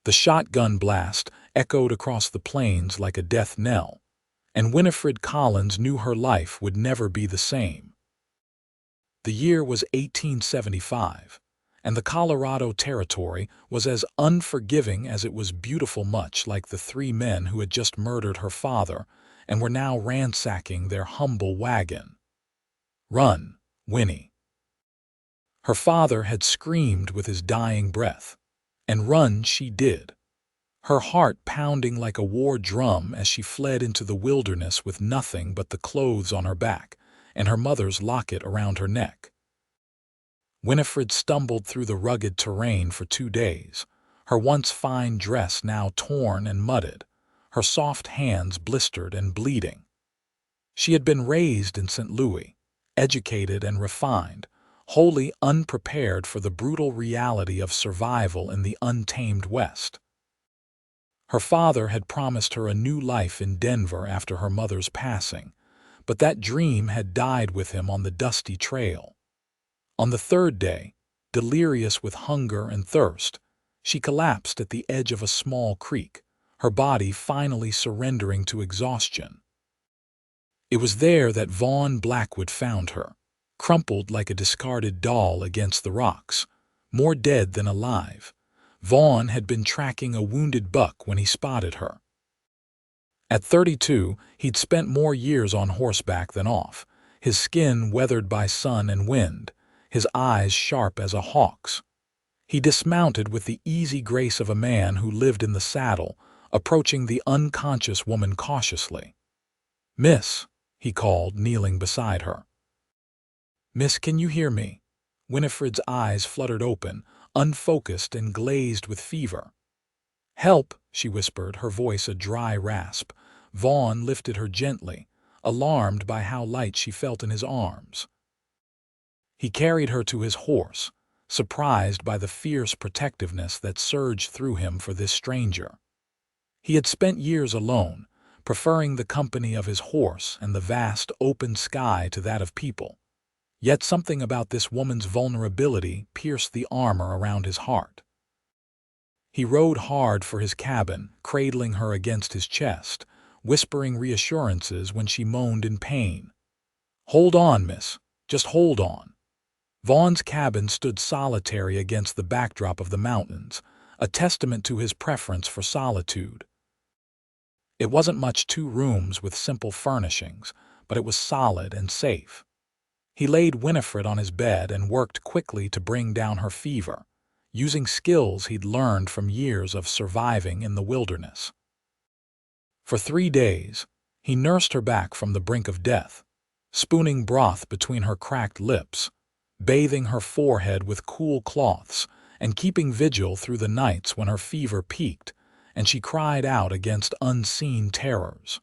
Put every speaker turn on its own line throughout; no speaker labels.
The shotgun blast echoed across the plains like a death knell, and Winifred Collins knew her life would never be the same. The year was 1875, and the Colorado Territory was as unforgiving as it was beautiful, much like the three men who had just murdered her father and were now ransacking their humble wagon. "Run, Winnie!" Her father had screamed with his dying breath, and run she did, her heart pounding like a war drum as she fled into the wilderness with nothing but the clothes on her back and her mother's locket around her neck. Winifred stumbled through the rugged terrain for 2 days, her once fine dress now torn and mudded, her soft hands blistered and bleeding. She had been raised in St. Louis, educated and refined, wholly unprepared for the brutal reality of survival in the untamed West. Her father had promised her a new life in Denver after her mother's passing, but that dream had died with him on the dusty trail. On the 3rd day, delirious with hunger and thirst, she collapsed at the edge of a small creek, her body finally surrendering to exhaustion. It was there that Vaughn Blackwood found her, crumpled like a discarded doll against the rocks, more dead than alive. Vaughn had been tracking a wounded buck when he spotted her. At 32, he'd spent more years on horseback than off, his skin weathered by sun and wind, his eyes sharp as a hawk's. He dismounted with the easy grace of a man who lived in the saddle, approaching the unconscious woman cautiously. "Miss," he called, kneeling beside her. "Miss, can you hear me?" Winifred's eyes fluttered open, unfocused and glazed with fever. "Help," she whispered, her voice a dry rasp. Vaughn lifted her gently, alarmed by how light she felt in his arms. He carried her to his horse, surprised by the fierce protectiveness that surged through him for this stranger. He had spent years alone, preferring the company of his horse and the vast open sky to that of people. Yet something about this woman's vulnerability pierced the armor around his heart. He rode hard for his cabin, cradling her against his chest, whispering reassurances when she moaned in pain. "Hold on, miss. Just hold on." Vaughn's cabin stood solitary against the backdrop of the mountains, a testament to his preference for solitude. It wasn't much, 2 rooms with simple furnishings, but it was solid and safe. He laid Winifred on his bed and worked quickly to bring down her fever, using skills he'd learned from years of surviving in the wilderness. For 3 days, he nursed her back from the brink of death, spooning broth between her cracked lips, bathing her forehead with cool cloths, and keeping vigil through the nights when her fever peaked and she cried out against unseen terrors.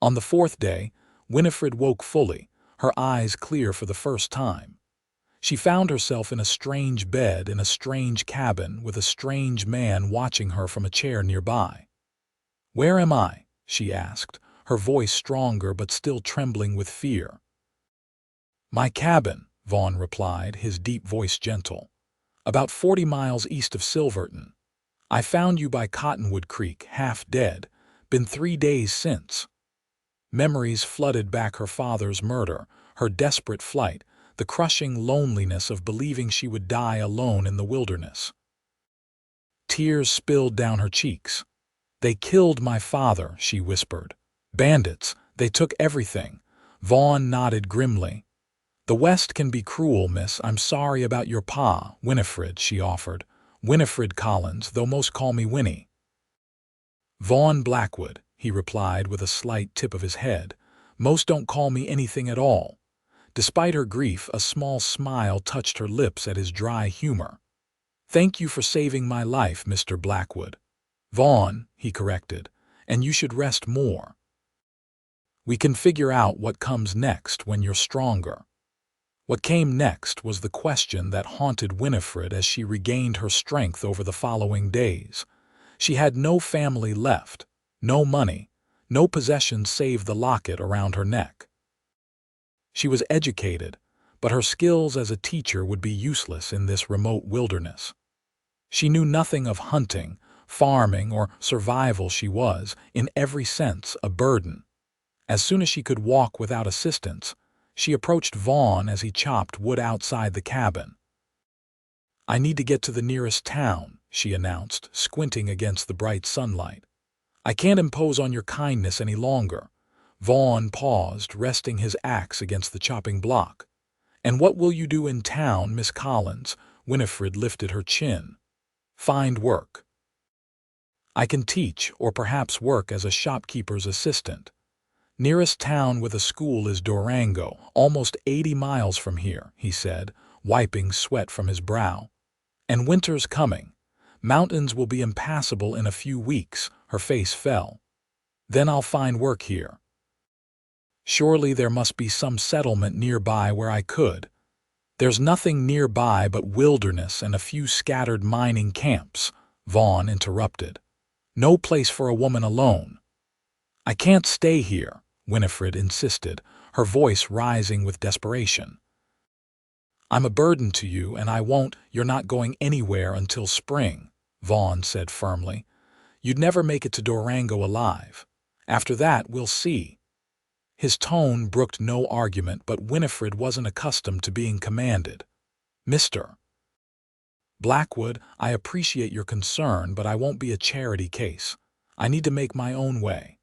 On the 4th day, Winifred woke fully, her eyes clear for the first time. She found herself in a strange bed in a strange cabin with a strange man watching her from a chair nearby. "Where am I?" she asked, her voice stronger but still trembling with fear. "My cabin," Vaughn replied, his deep voice gentle. "About 40 miles east of Silverton. I found you by Cottonwood Creek, half dead. Been 3 days since." Memories flooded back her father's murder, her desperate flight, the crushing loneliness of believing she would die alone in the wilderness. Tears spilled down her cheeks. "They killed my father," she whispered. "Bandits, they took everything." Vaughn nodded grimly. "The West can be cruel, miss. I'm sorry about your pa." "Winifred," she offered. "Winifred Collins, though most call me Winnie." "Vaughn Blackwood," he replied with a slight tip of his head. "Most don't call me anything at all." Despite her grief, a small smile touched her lips at his dry humor. "Thank you for saving my life, Mr. Blackwood." "Vaughn," he corrected, "and you should rest more. We can figure out what comes next when you're stronger." What came next was the question that haunted Winifred as she regained her strength over the following days. She had no family left, no money, no possessions save the locket around her neck. She was educated, but her skills as a teacher would be useless in this remote wilderness. She knew nothing of hunting, farming, or survival. She was, in every sense, a burden. As soon as she could walk without assistance, she approached Vaughn as he chopped wood outside the cabin. "I need to get to the nearest town," she announced, squinting against the bright sunlight. "I can't impose on your kindness any longer." Vaughn paused, resting his axe against the chopping block. "And what will you do in town, Miss Collins?" Winifred lifted her chin. "Find work. I can teach, or perhaps work as a shopkeeper's assistant. Nearest town with a school is Durango, almost 80 miles from here," he said, wiping sweat from his brow. "And winter's coming. Mountains will be impassable in a few weeks." Her face fell. "Then I'll find work here. Surely there must be some settlement nearby where I could." "There's nothing nearby but wilderness and a few scattered mining camps," Vaughn interrupted. "No place for a woman alone." "I can't stay here," Winifred insisted, her voice rising with desperation. "I'm a burden to you, and I won't—" "You're not going anywhere until spring," Vaughn said firmly. "You'd never make it to Durango alive. After that, we'll see." His tone brooked no argument, but Winifred wasn't accustomed to being commanded. "Mr. Blackwood, I appreciate your concern, but I won't be a charity case. I need to make my own way."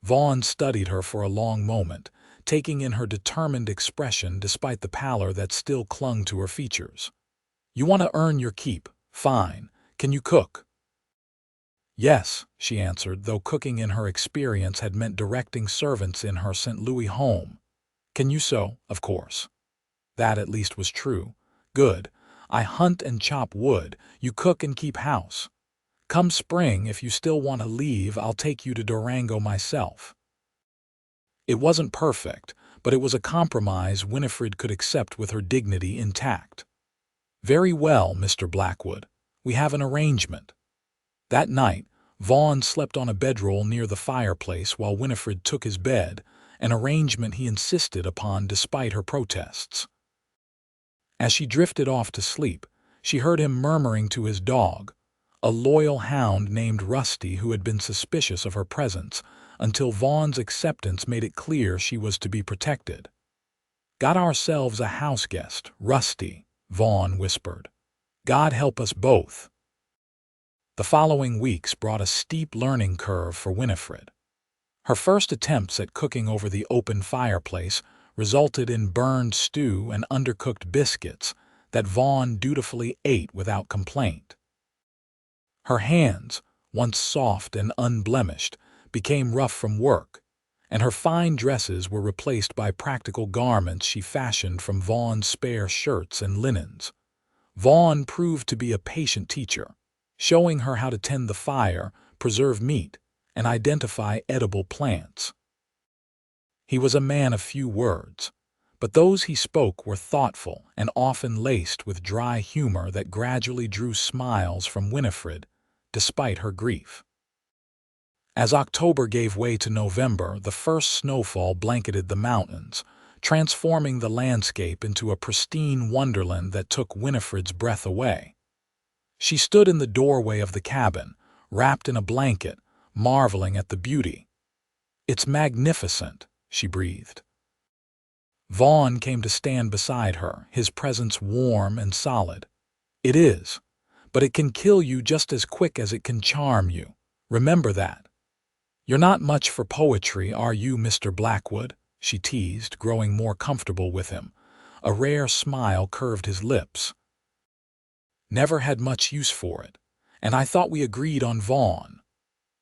Vaughn studied her for a long moment, taking in her determined expression despite the pallor that still clung to her features. "You want to earn your keep. Fine. Can you cook?" "Yes," she answered, though cooking in her experience had meant directing servants in her St. Louis home. "Can you sew?" "Of course." That at least was true. "Good. I hunt and chop wood. You cook and keep house. Come spring, if you still want to leave, I'll take you to Durango myself." It wasn't perfect, but it was a compromise Winifred could accept with her dignity intact. "Very well, Mr. Blackwood. We have an arrangement." That night, Vaughn slept on a bedroll near the fireplace while Winifred took his bed, an arrangement he insisted upon despite her protests. As she drifted off to sleep, she heard him murmuring to his dog, a loyal hound named Rusty who had been suspicious of her presence until Vaughn's acceptance made it clear she was to be protected. "Got ourselves a house guest, Rusty," Vaughn whispered. "God help us both." The following weeks brought a steep learning curve for Winifred. Her first attempts at cooking over the open fireplace resulted in burned stew and undercooked biscuits that Vaughn dutifully ate without complaint. Her hands, once soft and unblemished, became rough from work, and her fine dresses were replaced by practical garments she fashioned from Vaughn's spare shirts and linens. Vaughn proved to be a patient teacher, showing her how to tend the fire, preserve meat, and identify edible plants. He was a man of few words, but those he spoke were thoughtful and often laced with dry humor that gradually drew smiles from Winifred, despite her grief. As October gave way to November, the first snowfall blanketed the mountains, transforming the landscape into a pristine wonderland that took Winifred's breath away. She stood in the doorway of the cabin, wrapped in a blanket, marveling at the beauty. "It's magnificent," she breathed. Vaughn came to stand beside her, his presence warm and solid. "It is, but it can kill you just as quick as it can charm you. Remember that." "You're not much for poetry, are you, Mr. Blackwood?" she teased, growing more comfortable with him. A rare smile curved his lips. "Never had much use for it, and I thought we agreed on Vaughn."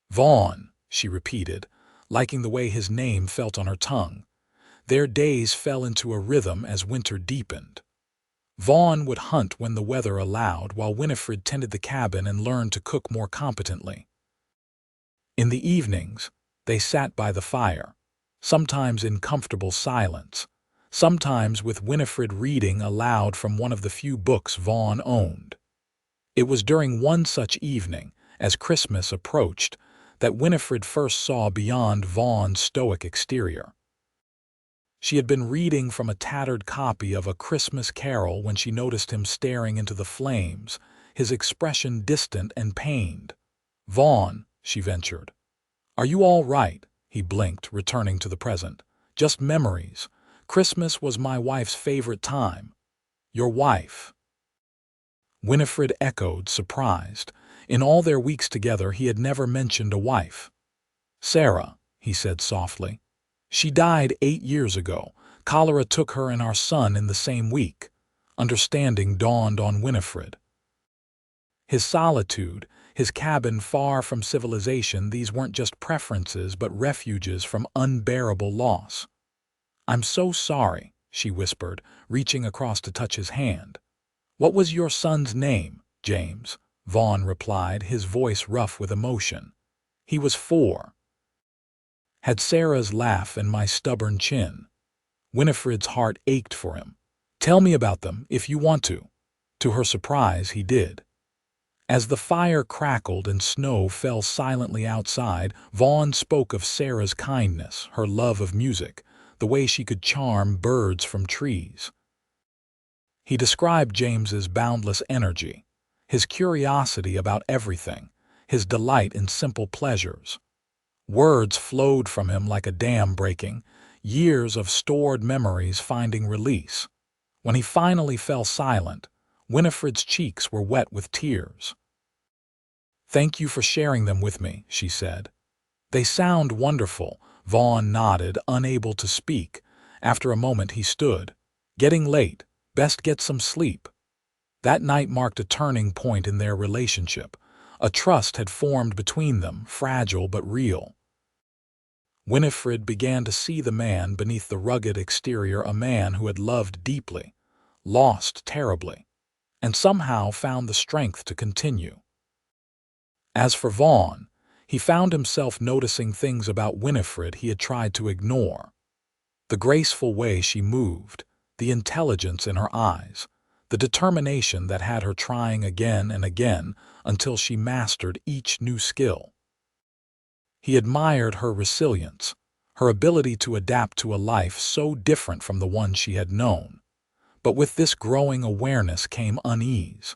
"Vaughn," she repeated, liking the way his name felt on her tongue. Their days fell into a rhythm as winter deepened. Vaughn would hunt when the weather allowed, while Winifred tended the cabin and learned to cook more competently. In the evenings, they sat by the fire, sometimes in comfortable silence, sometimes with Winifred reading aloud from one of the few books Vaughn owned. It was during one such evening, as Christmas approached, that Winifred first saw beyond Vaughn's stoic exterior. She had been reading from a tattered copy of A Christmas Carol when she noticed him staring into the flames, his expression distant and pained. "Vaughn," she ventured. "Are you all right?" He blinked, returning to the present. "Just memories. Christmas was my wife's favorite time." "Your wife?" Winifred echoed, surprised. In all their weeks together he had never mentioned a wife. "Sarah," he said softly. "She died 8 years ago. Cholera took her and our son in the same week." Understanding dawned on Winifred. His solitude, his cabin far from civilization, these weren't just preferences but refuges from unbearable loss. "I'm so sorry," she whispered, reaching across to touch his hand. "What was your son's name?" "James," Vaughn replied, his voice rough with emotion. "He was 4. Had Sarah's laugh and my stubborn chin." Winifred's heart ached for him. "Tell me about them, if you want to." To her surprise, he did. As the fire crackled and snow fell silently outside, Vaughn spoke of Sarah's kindness, her love of music, the way she could charm birds from trees. He described James's boundless energy, his curiosity about everything, his delight in simple pleasures. Words flowed from him like a dam breaking, years of stored memories finding release. When he finally fell silent, Winifred's cheeks were wet with tears. "Thank you for sharing them with me," she said. "They sound wonderful." Vaughn nodded, unable to speak. After a moment he stood. "Getting late. Best get some sleep." That night marked a turning point in their relationship. A trust had formed between them, fragile but real. Winifred began to see the man beneath the rugged exterior, a man who had loved deeply, lost terribly, and somehow found the strength to continue. As for Vaughn, he found himself noticing things about Winifred he had tried to ignore. The graceful way she moved, the intelligence in her eyes, the determination that had her trying again and again until she mastered each new skill. He admired her resilience, her ability to adapt to a life so different from the one she had known. But with this growing awareness came unease.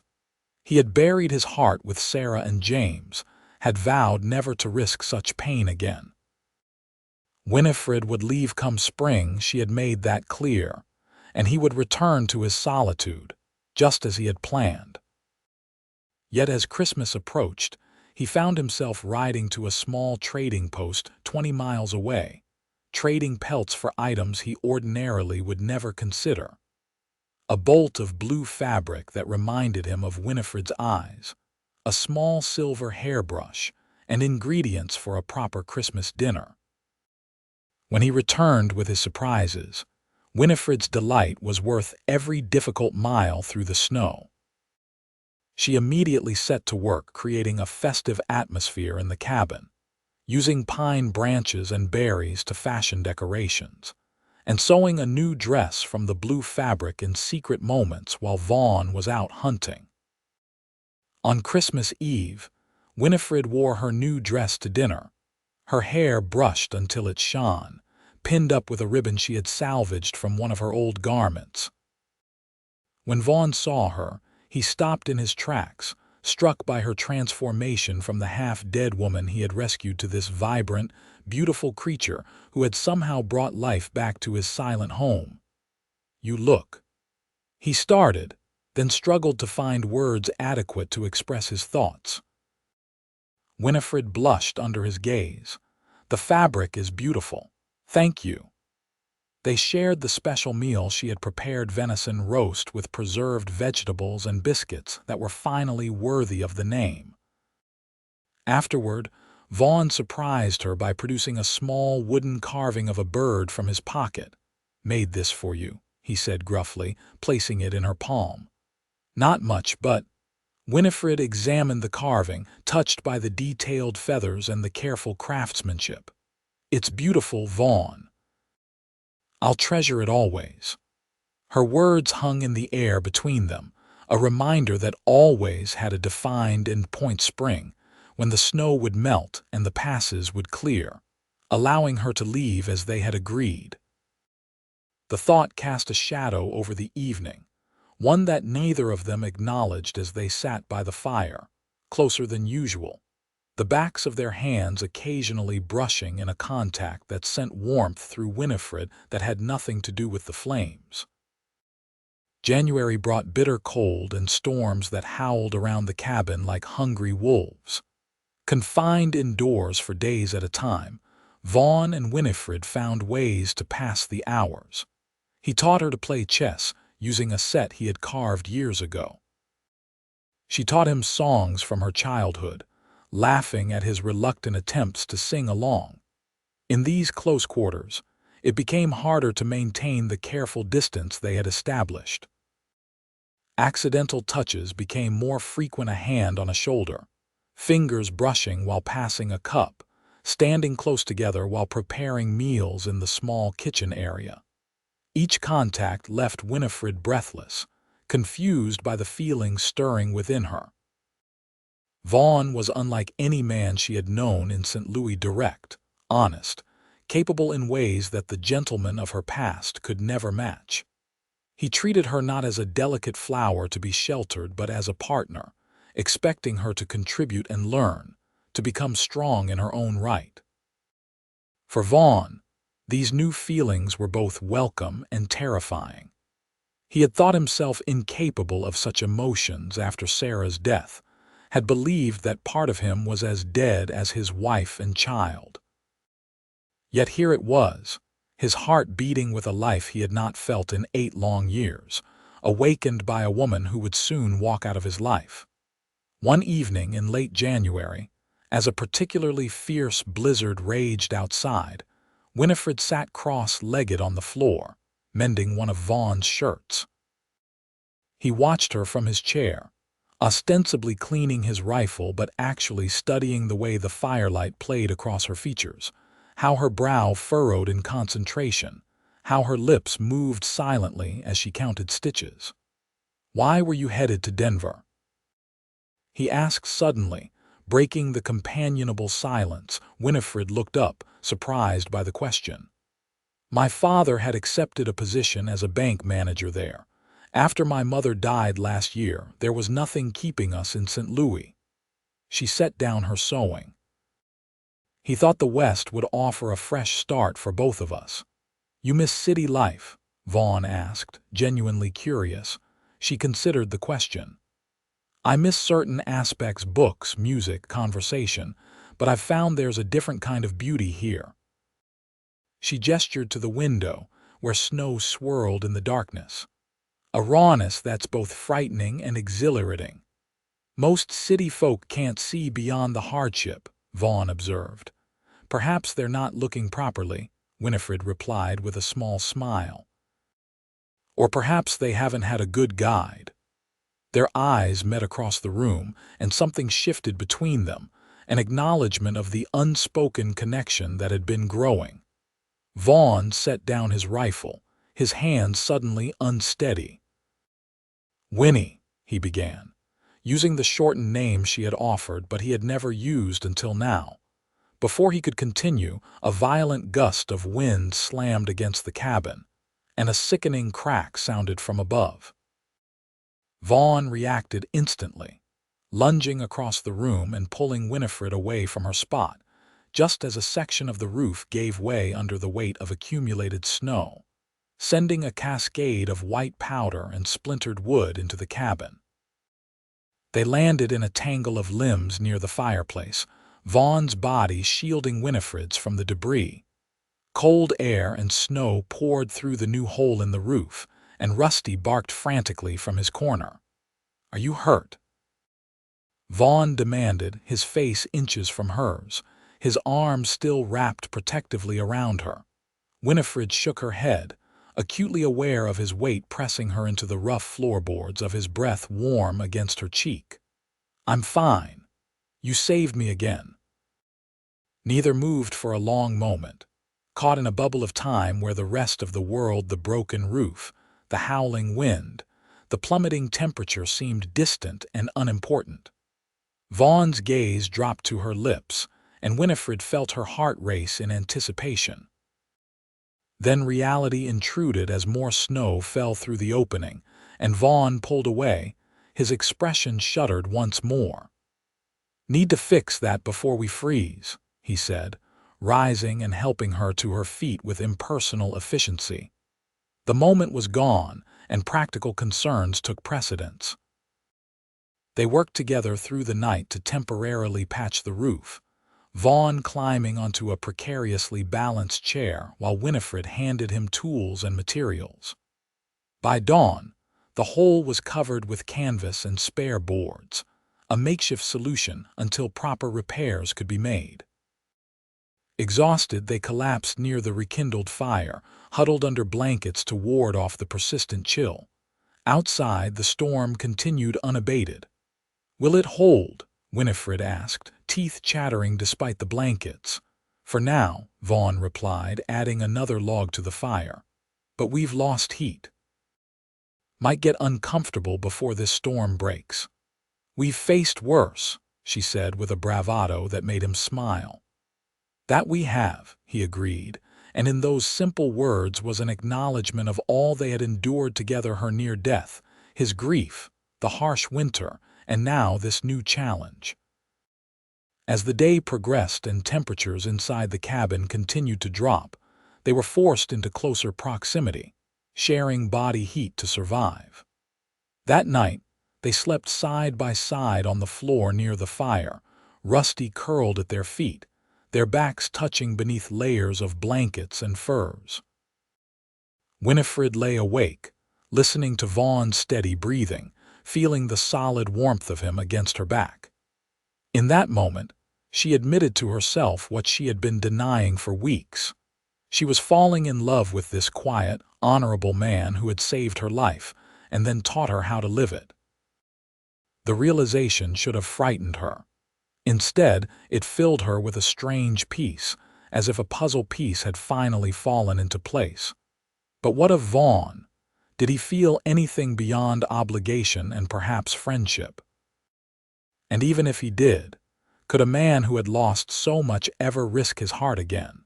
He had buried his heart with Sarah and James, had vowed never to risk such pain again. Winifred would leave come spring, she had made that clear, and he would return to his solitude, just as he had planned. Yet as Christmas approached, he found himself riding to a small trading post 20 miles away, trading pelts for items he ordinarily would never consider. A bolt of blue fabric that reminded him of Winifred's eyes, a small silver hairbrush, and ingredients for a proper Christmas dinner. When he returned with his surprises, Winifred's delight was worth every difficult mile through the snow. She immediately set to work creating a festive atmosphere in the cabin, using pine branches and berries to fashion decorations, and sewing a new dress from the blue fabric in secret moments while Vaughn was out hunting. On Christmas Eve, Winifred wore her new dress to dinner, her hair brushed until it shone, pinned up with a ribbon she had salvaged from one of her old garments. When Vaughn saw her, he stopped in his tracks, struck by her transformation from the half-dead woman he had rescued to this vibrant, beautiful creature who had somehow brought life back to his silent home. "You look." He started, then struggled to find words adequate to express his thoughts. Winifred blushed under his gaze. "The fabric is beautiful. Thank you." They shared the special meal she had prepared, venison roast with preserved vegetables and biscuits that were finally worthy of the name. Afterward, Vaughn surprised her by producing a small wooden carving of a bird from his pocket. "Made this for you," he said gruffly, placing it in her palm. "Not much, but—" Winifred examined the carving, touched by the detailed feathers and the careful craftsmanship. "It's beautiful, Vaughn. I'll treasure it always." Her words hung in the air between them, a reminder that always had a defined end-point spring, when the snow would melt and the passes would clear, allowing her to leave as they had agreed. The thought cast a shadow over the evening. one that neither of them acknowledged as they sat by the fire, closer than usual, the backs of their hands occasionally brushing in a contact that sent warmth through Winifred that had nothing to do with the flames. January brought bitter cold and storms that howled around the cabin like hungry wolves. Confined indoors for days at a time, Vaughn and Winifred found ways to pass the hours. He taught her to play chess using a set he had carved years ago. She taught him songs from her childhood, laughing at his reluctant attempts to sing along. In these close quarters, it became harder to maintain the careful distance they had established. Accidental touches became more frequent, a hand on a shoulder, fingers brushing while passing a cup, standing close together while preparing meals in the small kitchen area. Each contact left Winifred breathless, confused by the feelings stirring within her. Vaughn was unlike any man she had known in St. Louis, direct, honest, capable in ways that the gentleman of her past could never match. He treated her not as a delicate flower to be sheltered but as a partner, expecting her to contribute and learn, to become strong in her own right. For Vaughn, these new feelings were both welcome and terrifying. He had thought himself incapable of such emotions after Sarah's death, had believed that part of him was as dead as his wife and child. Yet here it was, his heart beating with a life he had not felt in 8 long years, awakened by a woman who would soon walk out of his life. One evening in late January, as a particularly fierce blizzard raged outside, Winifred sat cross-legged on the floor, mending one of Vaughn's shirts. He watched her from his chair, ostensibly cleaning his rifle but actually studying the way the firelight played across her features, how her brow furrowed in concentration, how her lips moved silently as she counted stitches. "Why were you headed to Denver?" he asked suddenly, breaking the companionable silence. Winifred looked up, surprised by the question. "My father had accepted a position as a bank manager there. After my mother died last year, there was nothing keeping us in St. Louis." She set down her sewing. "He thought the West would offer a fresh start for both of us." "You miss city life?" Vaughn asked, genuinely curious. She considered the question. "I miss certain aspects, books, music, conversation, but I've found there's a different kind of beauty here." She gestured to the window, where snow swirled in the darkness. "A rawness that's both frightening and exhilarating. Most city folk can't see beyond the hardship," Vaughn observed. "Perhaps they're not looking properly," Winifred replied with a small smile. "Or perhaps they haven't had a good guide." Their eyes met across the room, and something shifted between them, an acknowledgement of the unspoken connection that had been growing. Vaughn set down his rifle, his hand suddenly unsteady. "Winnie," he began, using the shortened name she had offered but he had never used until now. Before he could continue, a violent gust of wind slammed against the cabin, and a sickening crack sounded from above. Vaughn reacted instantly, lunging across the room and pulling Winifred away from her spot, just as a section of the roof gave way under the weight of accumulated snow, sending a cascade of white powder and splintered wood into the cabin. They landed in a tangle of limbs near the fireplace, Vaughn's body shielding Winifred's from the debris. Cold air and snow poured through the new hole in the roof, and Rusty barked frantically from his corner. "Are you hurt?" Vaughn demanded, his face inches from hers, his arms still wrapped protectively around her. Winifred shook her head, acutely aware of his weight pressing her into the rough floorboards, of his breath warm against her cheek. "I'm fine. You saved me again." Neither moved for a long moment, caught in a bubble of time where the rest of the world, the broken roof, the howling wind, the plummeting temperature seemed distant and unimportant. Vaughn's gaze dropped to her lips, and Winifred felt her heart race in anticipation. Then reality intruded as more snow fell through the opening, and Vaughn pulled away. His expression shuddered once more. "Need to fix that before we freeze," he said, rising and helping her to her feet with impersonal efficiency. The moment was gone, and practical concerns took precedence. They worked together through the night to temporarily patch the roof, Vaughn climbing onto a precariously balanced chair while Winifred handed him tools and materials. By dawn, the hole was covered with canvas and spare boards, a makeshift solution until proper repairs could be made. Exhausted, they collapsed near the rekindled fire, huddled under blankets to ward off the persistent chill. Outside, the storm continued unabated. "Will it hold?" Winifred asked, teeth chattering despite the blankets. "For now," Vaughn replied, adding another log to the fire. "But we've lost heat. Might get uncomfortable before this storm breaks." "We've faced worse," she said with a bravado that made him smile. "That we have," he agreed, and in those simple words was an acknowledgment of all they had endured together, her near death, his grief, the harsh winter, and now this new challenge. As the day progressed and temperatures inside the cabin continued to drop, they were forced into closer proximity, sharing body heat to survive. That night, they slept side by side on the floor near the fire, Rusty curled at their feet, their backs touching beneath layers of blankets and furs. Winifred lay awake, listening to Vaughn's steady breathing, feeling the solid warmth of him against her back. In that moment, she admitted to herself what she had been denying for weeks. She was falling in love with this quiet, honorable man who had saved her life and then taught her how to live it. The realization should have frightened her. Instead, it filled her with a strange peace, as if a puzzle piece had finally fallen into place. But what of Vaughn? Did he feel anything beyond obligation and perhaps friendship? And even if he did, could a man who had lost so much ever risk his heart again?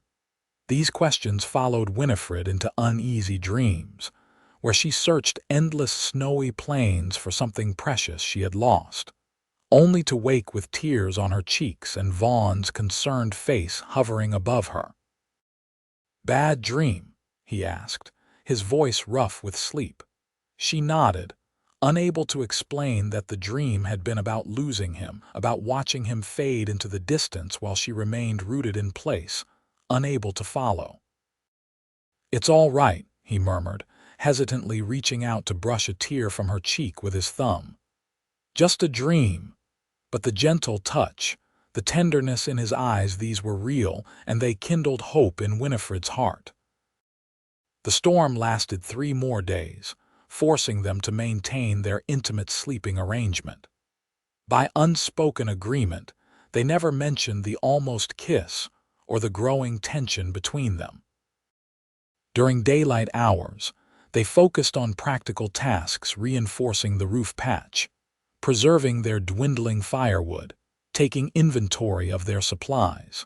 These questions followed Winifred into uneasy dreams, where she searched endless snowy plains for something precious she had lost, only to wake with tears on her cheeks and Vaughn's concerned face hovering above her. "Bad dream?" he asked, his voice rough with sleep. She nodded, unable to explain that the dream had been about losing him, about watching him fade into the distance while she remained rooted in place, unable to follow. "It's all right," he murmured, hesitantly reaching out to brush a tear from her cheek with his thumb. "Just a dream." But the gentle touch, the tenderness in his eyes, these were real, and they kindled hope in Winifred's heart. The storm lasted 3 more days, forcing them to maintain their intimate sleeping arrangement. By unspoken agreement, they never mentioned the almost kiss or the growing tension between them. During daylight hours, they focused on practical tasks, reinforcing the roof patch, preserving their dwindling firewood, taking inventory of their supplies.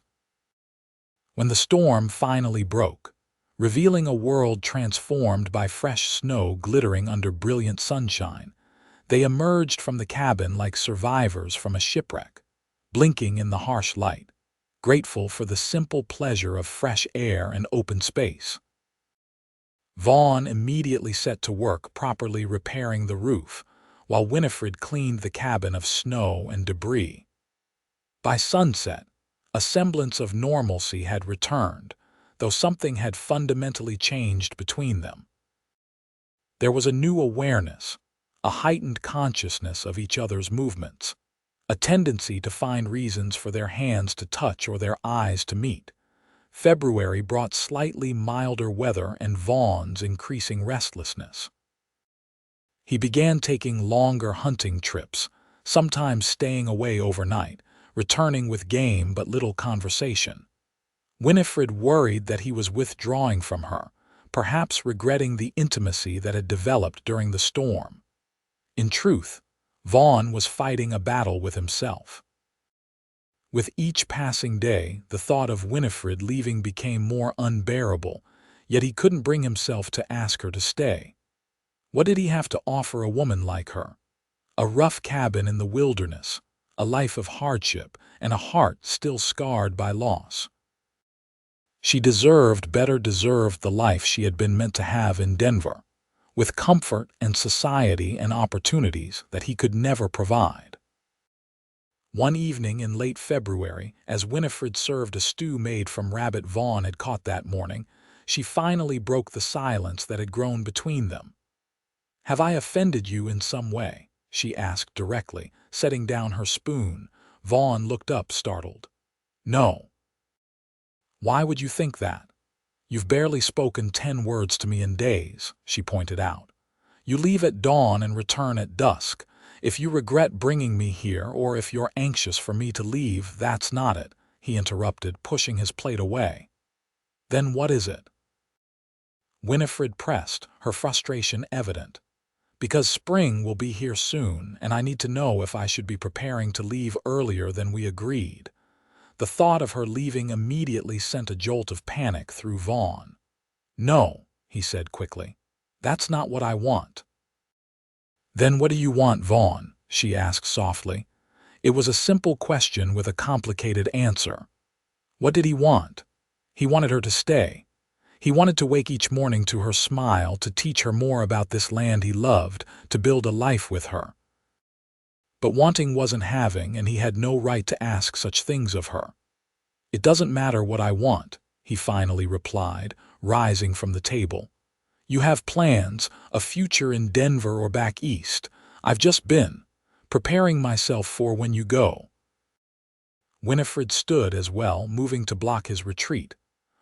When the storm finally broke, revealing a world transformed by fresh snow glittering under brilliant sunshine, they emerged from the cabin like survivors from a shipwreck, blinking in the harsh light, grateful for the simple pleasure of fresh air and open space. Vaughn immediately set to work properly repairing the roof, while Winifred cleaned the cabin of snow and debris. By sunset, a semblance of normalcy had returned, though something had fundamentally changed between them. There was a new awareness, a heightened consciousness of each other's movements, a tendency to find reasons for their hands to touch or their eyes to meet. February brought slightly milder weather and Vaughn's increasing restlessness. He began taking longer hunting trips, sometimes staying away overnight, returning with game but little conversation. Winifred worried that he was withdrawing from her, perhaps regretting the intimacy that had developed during the storm. In truth, Vaughn was fighting a battle with himself. With each passing day, the thought of Winifred leaving became more unbearable, yet he couldn't bring himself to ask her to stay. What did he have to offer a woman like her? A rough cabin in the wilderness, a life of hardship, and a heart still scarred by loss. She deserved the life she had been meant to have in Denver, with comfort and society and opportunities that he could never provide. One evening in late February, as Winifred served a stew made from rabbit Vaughn had caught that morning, she finally broke the silence that had grown between them. "Have I offended you in some way?" she asked directly, setting down her spoon. Vaughn looked up, startled. "No." "Why would you think that? You've barely spoken 10 words to me in days," she pointed out. "You leave at dawn and return at dusk. If you regret bringing me here, or if you're anxious for me to leave, that's not it," he interrupted, pushing his plate away. "Then what is it?" Winifred pressed, her frustration evident. "Because spring will be here soon, and I need to know if I should be preparing to leave earlier than we agreed." The thought of her leaving immediately sent a jolt of panic through Vaughn. "No," he said quickly. "That's not what I want." "Then what do you want, Vaughn?" she asked softly. It was a simple question with a complicated answer. What did he want? He wanted her to stay. He wanted to wake each morning to her smile, to teach her more about this land he loved, to build a life with her. But wanting wasn't having, and he had no right to ask such things of her. "It doesn't matter what I want," he finally replied, rising from the table. "You have plans, a future in Denver or back east. I've just been preparing myself for when you go." Winifred stood as well, moving to block his retreat.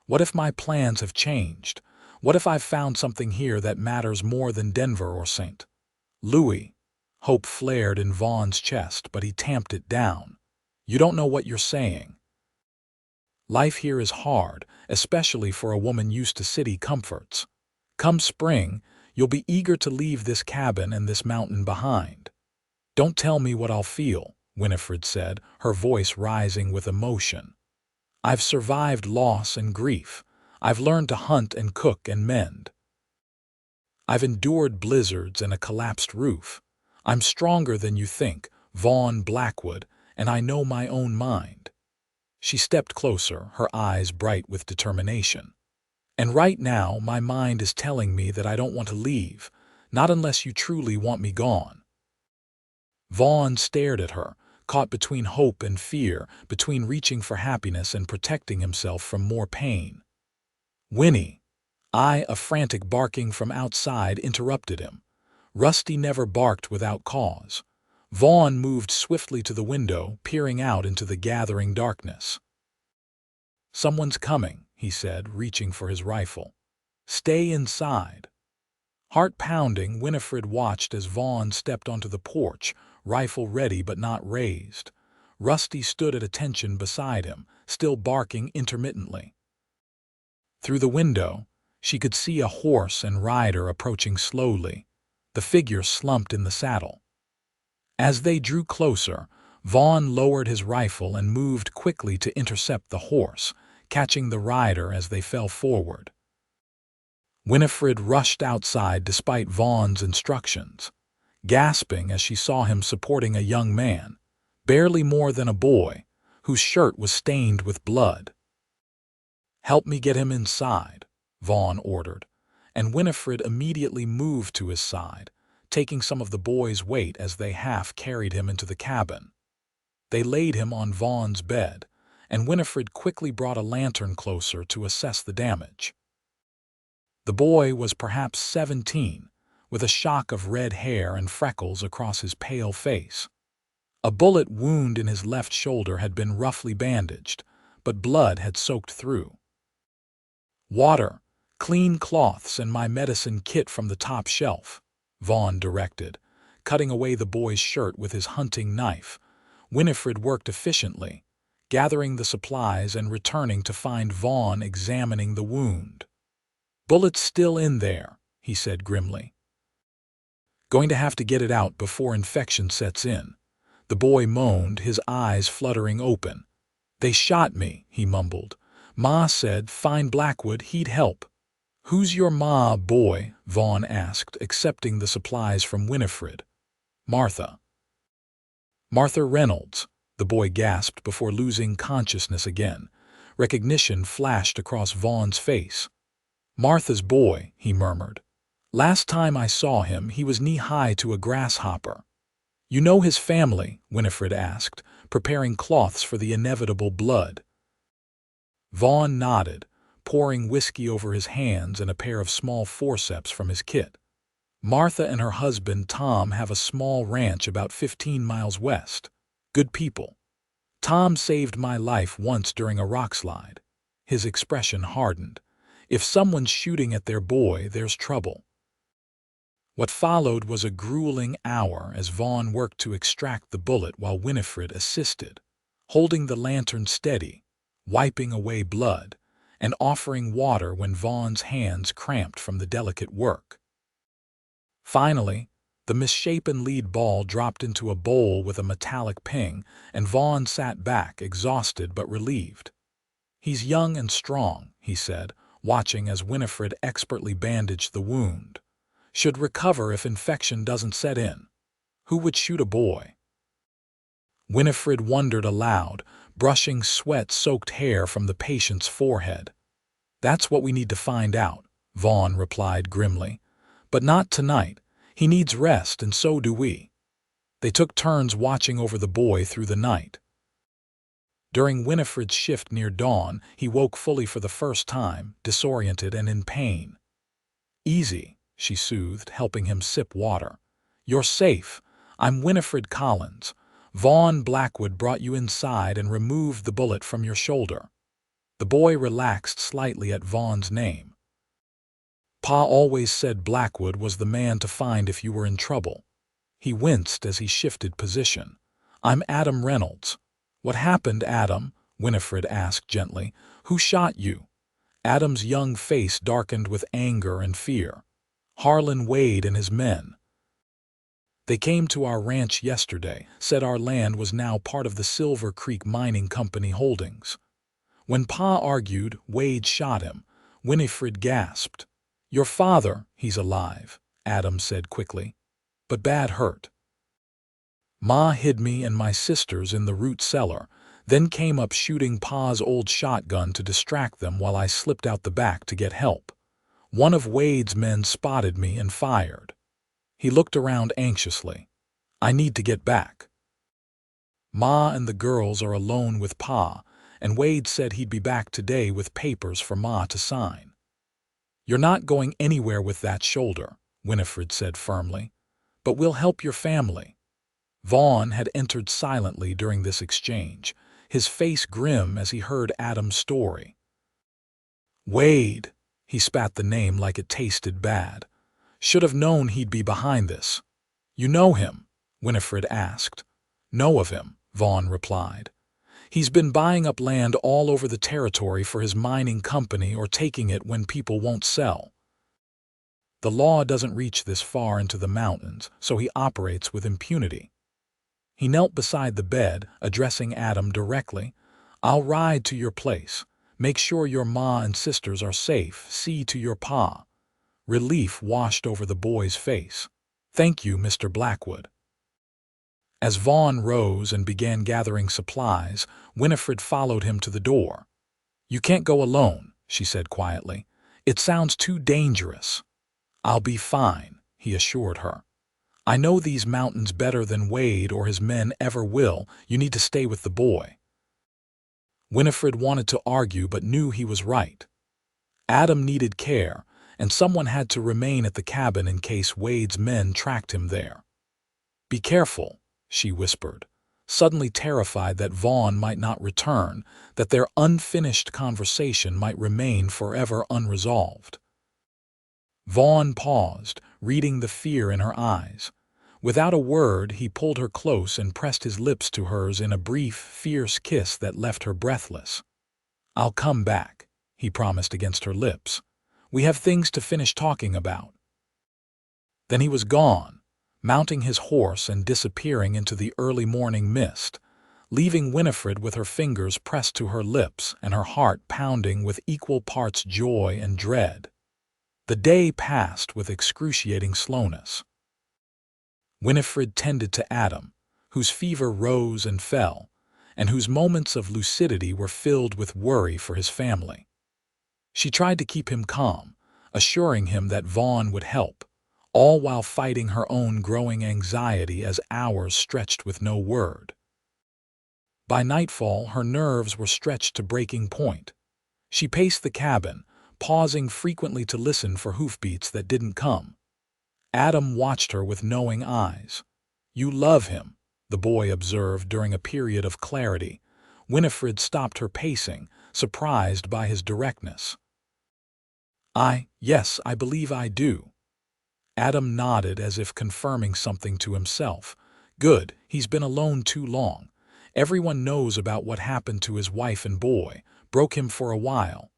"What if my plans have changed? What if I've found something here that matters more than Denver or St. Louis?" Hope flared in Vaughn's chest, but he tamped it down. "You don't know what you're saying. Life here is hard, especially for a woman used to city comforts. Come spring, you'll be eager to leave this cabin and this mountain behind." "Don't tell me what I'll feel," Winifred said, her voice rising with emotion. "I've survived loss and grief. I've learned to hunt and cook and mend. I've endured blizzards and a collapsed roof. I'm stronger than you think, Vaughn Blackwood, and I know my own mind." She stepped closer, her eyes bright with determination. "And right now, my mind is telling me that I don't want to leave, not unless you truly want me gone." Vaughn stared at her, caught between hope and fear, between reaching for happiness and protecting himself from more pain. "Winnie!" A frantic barking from outside interrupted him. Rusty never barked without cause. Vaughn moved swiftly to the window, peering out into the gathering darkness. "Someone's coming," he said, reaching for his rifle. "Stay inside." Heart pounding, Winifred watched as Vaughn stepped onto the porch, rifle ready but not raised. Rusty stood at attention beside him, still barking intermittently. Through the window, she could see a horse and rider approaching slowly, the figure slumped in the saddle. As they drew closer, Vaughn lowered his rifle and moved quickly to intercept the horse, catching the rider as they fell forward. Winifred rushed outside despite Vaughn's instructions, gasping as she saw him supporting a young man, barely more than a boy, whose shirt was stained with blood. "Help me get him inside," Vaughn ordered, and Winifred immediately moved to his side, taking some of the boy's weight as they half carried him into the cabin. They laid him on Vaughn's bed, and Winifred quickly brought a lantern closer to assess the damage. The boy was perhaps 17, with a shock of red hair and freckles across his pale face. A bullet wound in his left shoulder had been roughly bandaged, but blood had soaked through. "Water, clean cloths, and my medicine kit from the top shelf," Vaughn directed, cutting away the boy's shirt with his hunting knife. Winifred worked efficiently, gathering the supplies and returning to find Vaughn examining the wound. "Bullet's still in there," he said grimly. "Going to have to get it out before infection sets in." The boy moaned, his eyes fluttering open. "They shot me," he mumbled. "Ma said find Blackwood, he'd help." "Who's your ma, boy?" Vaughn asked, accepting the supplies from Winifred. "Martha." "Martha Reynolds," the boy gasped before losing consciousness again. Recognition flashed across Vaughn's face. "Martha's boy," he murmured. "Last time I saw him, he was knee-high to a grasshopper." "You know his family?" Winifred asked, preparing cloths for the inevitable blood. Vaughn nodded, pouring whiskey over his hands and a pair of small forceps from his kit. "Martha and her husband Tom have a small ranch about 15 miles west. Good people. Tom saved my life once during a rockslide." His expression hardened. "If someone's shooting at their boy, there's trouble." What followed was a grueling hour as Vaughn worked to extract the bullet while Winifred assisted, holding the lantern steady, wiping away blood, and offering water when Vaughn's hands cramped from the delicate work. Finally, the misshapen lead ball dropped into a bowl with a metallic ping, and Vaughn sat back, exhausted but relieved. "He's young and strong," he said, watching as Winifred expertly bandaged the wound. "Should recover if infection doesn't set in. Who would shoot a boy?" Winifred wondered aloud, brushing sweat-soaked hair from the patient's forehead. "That's what we need to find out," Vaughn replied grimly. "But not tonight. He needs rest, and so do we." They took turns watching over the boy through the night. During Winifred's shift near dawn, he woke fully for the first time, disoriented and in pain. "Easy," she soothed, helping him sip water. "You're safe. I'm Winifred Collins. Vaughn Blackwood brought you inside and removed the bullet from your shoulder." The boy relaxed slightly at Vaughn's name. "Pa always said Blackwood was the man to find if you were in trouble." He winced as he shifted position. "I'm Adam Reynolds." "What happened, Adam?" Winifred asked gently. "Who shot you?" Adam's young face darkened with anger and fear. "Harlan Wade and his men. They came to our ranch yesterday, said our land was now part of the Silver Creek Mining Company holdings. When Pa argued, Wade shot him." Winifred gasped. "Your father, he's alive," Adam said quickly, "but bad hurt. Ma hid me and my sisters in the root cellar, then came up shooting Pa's old shotgun to distract them while I slipped out the back to get help. One of Wade's men spotted me and fired." He looked around anxiously. "I need to get back. Ma and the girls are alone with Pa, and Wade said he'd be back today with papers for Ma to sign." "You're not going anywhere with that shoulder," Winifred said firmly. "But we'll help your family." Vaughn had entered silently during this exchange, his face grim as he heard Adam's story. "Wade," he spat the name like it tasted bad. "Should have known he'd be behind this." "You know him?" Winifred asked. "Know of him," Vaughn replied. "He's been buying up land all over the territory for his mining company or taking it when people won't sell. The law doesn't reach this far into the mountains, so he operates with impunity." He knelt beside the bed, addressing Adam directly. "I'll ride to your place. Make sure your ma and sisters are safe. See to your pa." Relief washed over the boy's face. "Thank you, Mr. Blackwood." As Vaughn rose and began gathering supplies, Winifred followed him to the door. "You can't go alone," she said quietly. "It sounds too dangerous." "I'll be fine," he assured her. "I know these mountains better than Wade or his men ever will. You need to stay with the boy." Winifred wanted to argue but knew he was right. Adam needed care, and someone had to remain at the cabin in case Wade's men tracked him there. "Be careful," she whispered, suddenly terrified that Vaughn might not return, that their unfinished conversation might remain forever unresolved. Vaughn paused, reading the fear in her eyes. Without a word, he pulled her close and pressed his lips to hers in a brief, fierce kiss that left her breathless. "I'll come back," he promised against her lips. "We have things to finish talking about." Then he was gone, mounting his horse and disappearing into the early morning mist, leaving Winifred with her fingers pressed to her lips and her heart pounding with equal parts joy and dread. The day passed with excruciating slowness. Winifred tended to Adam, whose fever rose and fell, and whose moments of lucidity were filled with worry for his family. She tried to keep him calm, assuring him that Vaughn would help, all while fighting her own growing anxiety as hours stretched with no word. By nightfall, her nerves were stretched to breaking point. She paced the cabin, pausing frequently to listen for hoofbeats that didn't come. Adam watched her with knowing eyes. "You love him," the boy observed during a period of clarity. Winifred stopped her pacing, surprised by his directness. Yes, I believe I do." Adam nodded as if confirming something to himself. "Good, he's been alone too long. Everyone knows about what happened to his wife and boy, broke him for a while."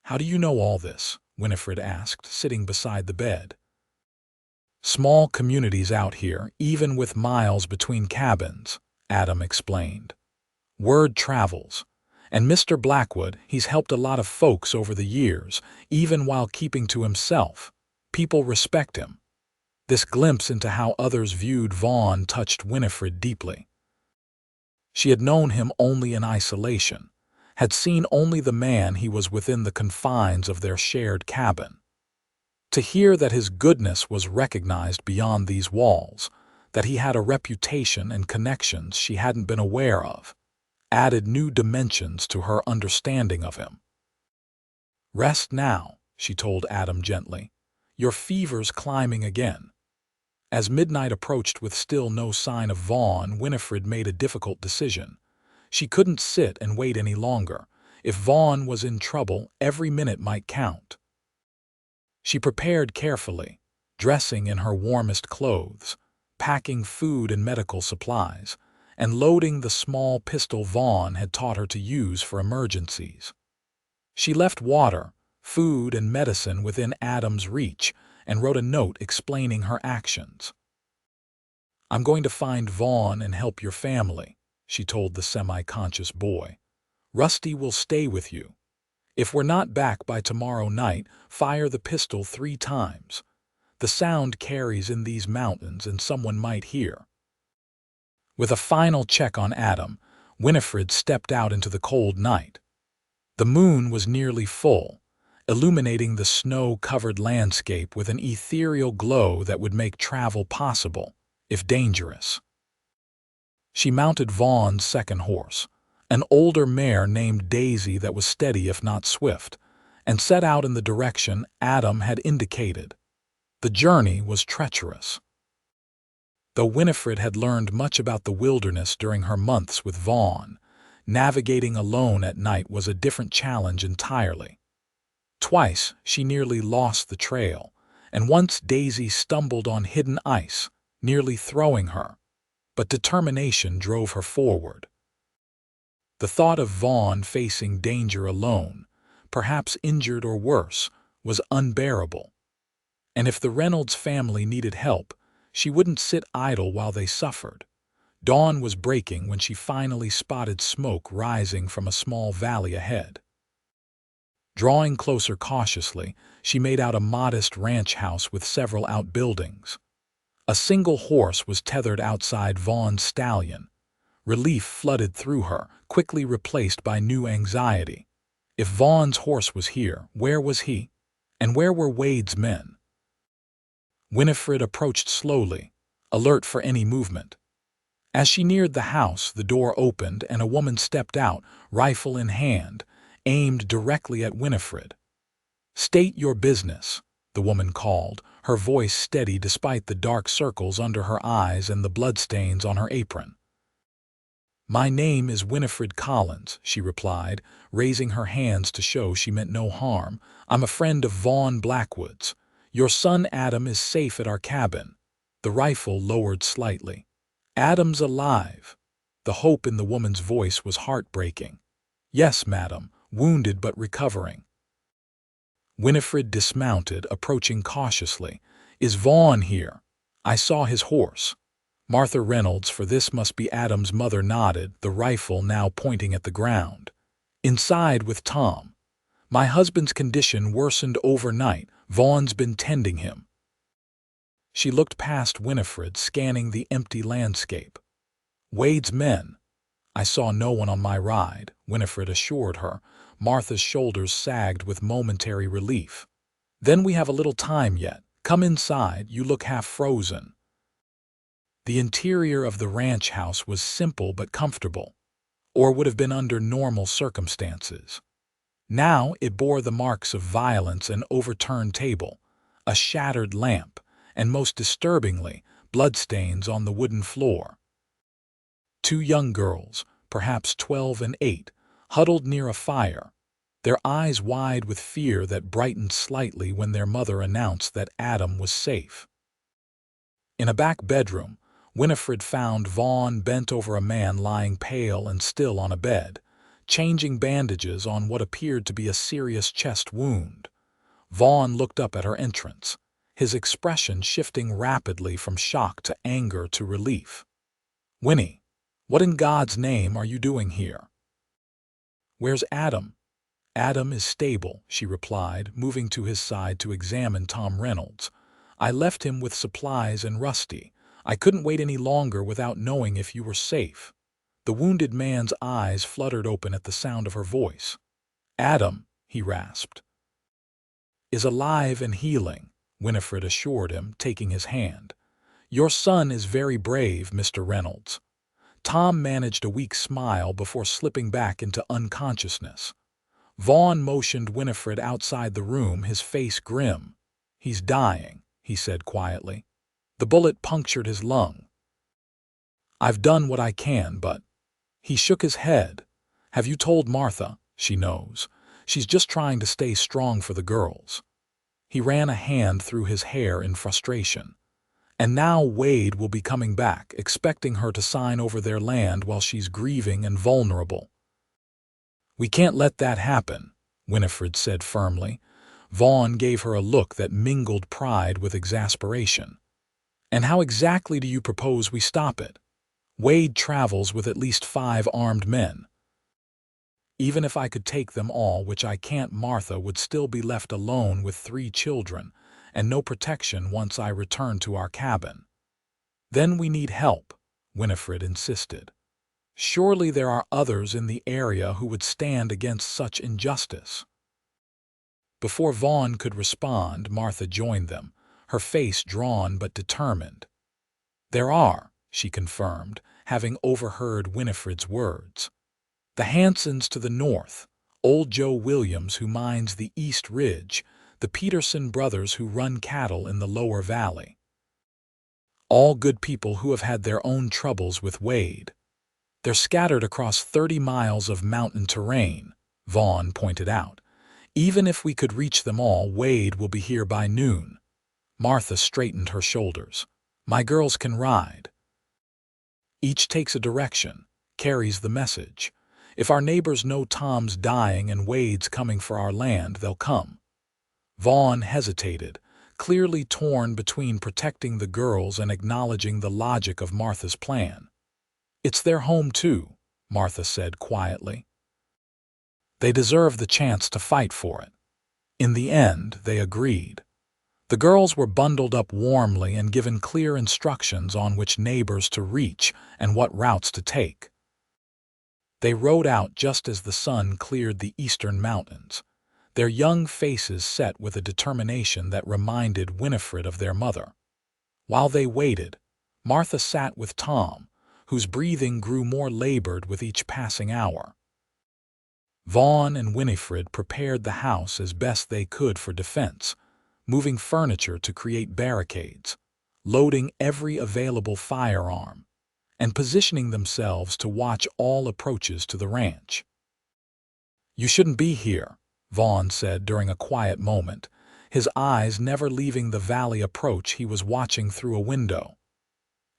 "How do you know all this?" Winifred asked, sitting beside the bed. "Small communities out here, even with miles between cabins," Adam explained. "Word travels. And Mr. Blackwood, he's helped a lot of folks over the years, even while keeping to himself. People respect him." This glimpse into how others viewed Vaughn touched Winifred deeply. She had known him only in isolation, had seen only the man he was within the confines of their shared cabin. To hear that his goodness was recognized beyond these walls, that he had a reputation and connections she hadn't been aware of, added new dimensions to her understanding of him. "Rest now," she told Adam gently. "Your fever's climbing again." As midnight approached with still no sign of Vaughn, Winifred made a difficult decision. She couldn't sit and wait any longer. If Vaughn was in trouble, every minute might count. She prepared carefully, dressing in her warmest clothes, packing food and medical supplies, and loading the small pistol Vaughn had taught her to use for emergencies. She left water, food, and medicine within Adam's reach and wrote a note explaining her actions. "I'm going to find Vaughn and help your family," she told the semi-conscious boy. "Rusty will stay with you. If we're not back by tomorrow night, fire the pistol 3 times. The sound carries in these mountains and someone might hear." With a final check on Adam, Winifred stepped out into the cold night. The moon was nearly full, illuminating the snow-covered landscape with an ethereal glow that would make travel possible, if dangerous. She mounted Vaughn's second horse, an older mare named Daisy that was steady if not swift, and set out in the direction Adam had indicated. The journey was treacherous. Though Winifred had learned much about the wilderness during her months with Vaughn, navigating alone at night was a different challenge entirely. Twice she nearly lost the trail, and once Daisy stumbled on hidden ice, nearly throwing her, but determination drove her forward. The thought of Vaughn facing danger alone, perhaps injured or worse, was unbearable. And if the Reynolds family needed help, she wouldn't sit idle while they suffered. Dawn was breaking when she finally spotted smoke rising from a small valley ahead. Drawing closer cautiously, she made out a modest ranch house with several outbuildings. A single horse was tethered outside Vaughn's stallion. Relief flooded through her, quickly replaced by new anxiety. If Vaughn's horse was here, where was he? And where were Wade's men? Winifred approached slowly, alert for any movement. As she neared the house, the door opened and a woman stepped out, rifle in hand, aimed directly at Winifred. "State your business," the woman called, her voice steady despite the dark circles under her eyes and the bloodstains on her apron. "My name is Winifred Collins," she replied, raising her hands to show she meant no harm. "I'm a friend of Vaughn Blackwood's. Your son Adam is safe at our cabin." The rifle lowered slightly. "Adam's alive." The hope in the woman's voice was heartbreaking. "Yes, madam, wounded but recovering." Winifred dismounted, approaching cautiously. "Is Vaughn here? I saw his horse." Martha Reynolds, for this must be Adam's mother, nodded, the rifle now pointing at the ground. "Inside with Tom. My husband's condition worsened overnight. Vaughn's been tending him. She looked past Winifred, scanning the empty landscape. Wade's men. I saw no one on my ride, Winifred assured her. Martha's shoulders sagged with momentary relief. Then we have a little time yet. Come inside, you look half frozen. The interior of the ranch house was simple but comfortable, or would have been under normal circumstances. Now it bore the marks of violence: an overturned table, a shattered lamp, and most disturbingly, bloodstains on the wooden floor. Two young girls, perhaps 12 and 8, huddled near a fire, their eyes wide with fear that brightened slightly when their mother announced that Adam was safe. In a back bedroom, Winifred found Vaughn bent over a man lying pale and still on a bed, changing bandages on what appeared to be a serious chest wound. Vaughn looked up at her entrance, his expression shifting rapidly from shock to anger to relief. "Winnie, what in God's name are you doing here?" "Where's Adam?" "Adam is stable," she replied, moving to his side to examine Tom Reynolds. "I left him with supplies and Rusty. I couldn't wait any longer without knowing if you were safe." The wounded man's eyes fluttered open at the sound of her voice. "Adam," he rasped. "Is alive and healing," Winifred assured him, taking his hand. "Your son is very brave, Mr. Reynolds." Tom managed a weak smile before slipping back into unconsciousness. Vaughn motioned Winifred outside the room, his face grim. "He's dying," he said quietly. "The bullet punctured his lung. I've done what I can, but—" He shook his head. "Have you told Martha? She knows. She's just trying to stay strong for the girls." He ran a hand through his hair in frustration. "And now Wade will be coming back, expecting her to sign over their land while she's grieving and vulnerable." "We can't let that happen," Winifred said firmly. Vaughn gave her a look that mingled pride with exasperation. "And how exactly do you propose we stop it? Wade travels with at least 5 armed men. Even if I could take them all, which I can't, Martha would still be left alone with 3 children and no protection once I return to our cabin." "Then we need help," Winifred insisted. "Surely there are others in the area who would stand against such injustice." Before Vaughn could respond, Martha joined them, her face drawn but determined. "There are," she confirmed, having overheard Winifred's words. "The Hansons to the north, old Joe Williams who mines the East Ridge, the Peterson brothers who run cattle in the lower valley. All good people who have had their own troubles with Wade. They're scattered across 30 miles of mountain terrain," Vaughn pointed out. "Even if we could reach them all, Wade will be here by noon." Martha straightened her shoulders. "My girls can ride. Each takes a direction, carries the message. If our neighbors know Tom's dying and Wade's coming for our land, they'll come." Vaughn hesitated, clearly torn between protecting the girls and acknowledging the logic of Martha's plan. "It's their home too," Martha said quietly. "They deserve the chance to fight for it." In the end, they agreed. The girls were bundled up warmly and given clear instructions on which neighbors to reach and what routes to take. They rode out just as the sun cleared the eastern mountains, their young faces set with a determination that reminded Winifred of their mother. While they waited, Martha sat with Tom, whose breathing grew more labored with each passing hour. Vaughn and Winifred prepared the house as best they could for defense, moving furniture to create barricades, loading every available firearm, and positioning themselves to watch all approaches to the ranch. "You shouldn't be here," Vaughn said during a quiet moment, his eyes never leaving the valley approach he was watching through a window.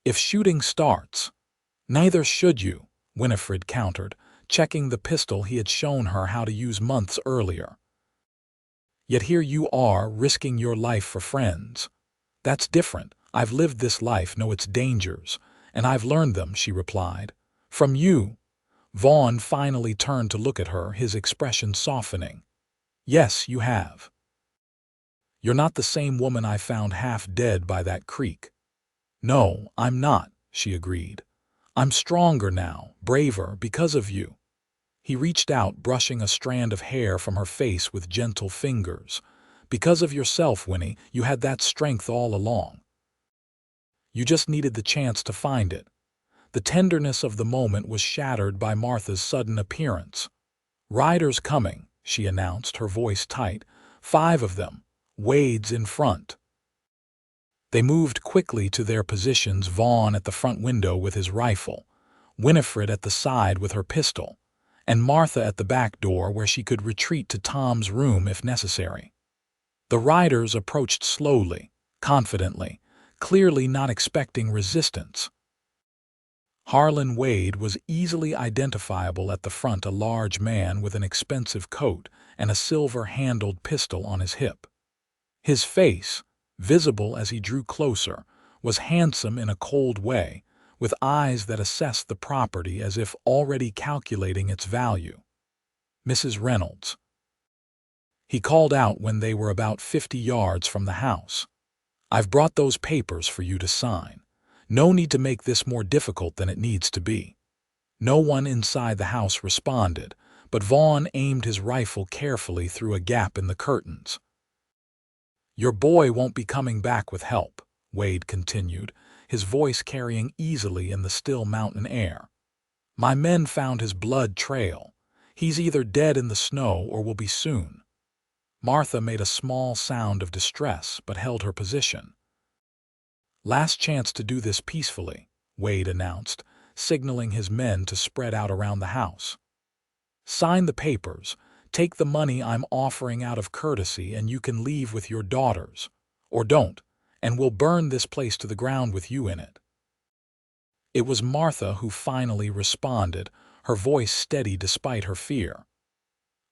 "If shooting starts—" "Neither should you," Winifred countered, checking the pistol he had shown her how to use months earlier. "Yet here you are, risking your life for friends." "That's different. I've lived this life, know its dangers, and I've learned them," she replied. "From you." Vaughn finally turned to look at her, his expression softening. "Yes, you have. "You're not the same woman I found half dead by that creek." "No, I'm not," she agreed. "I'm stronger now, braver, because of you." He reached out, brushing a strand of hair from her face with gentle fingers. "Because of yourself, Winnie, you had that strength all along. You just needed the chance to find it." The tenderness of the moment was shattered by Martha's sudden appearance. "Riders coming," she announced, her voice tight. "5 of them. Wade's in front." They moved quickly to their positions, Vaughn at the front window with his rifle, Winifred at the side with her pistol, and Martha at the back door where she could retreat to Tom's room if necessary. The riders approached slowly, confidently, clearly not expecting resistance. Harlan Wade was easily identifiable at the front, a large man with an expensive coat and a silver-handled pistol on his hip. His face, visible as he drew closer, was handsome in a cold way, with eyes that assessed the property as if already calculating its value. "Mrs. Reynolds," he called out when they were about 50 yards from the house. "I've brought those papers for you to sign. No need to make this more difficult than it needs to be." No one inside the house responded, but Vaughn aimed his rifle carefully through a gap in the curtains. "Your boy won't be coming back with help," Wade continued, his voice carrying easily in the still mountain air. "My men found his blood trail. He's either dead in the snow or will be soon." Martha made a small sound of distress but held her position. "Last chance to do this peacefully," Wade announced, signaling his men to spread out around the house. "Sign the papers, take the money I'm offering out of courtesy, and you can leave with your daughters. Or don't, and we'll burn this place to the ground with you in it." It was Martha who finally responded, her voice steady despite her fear.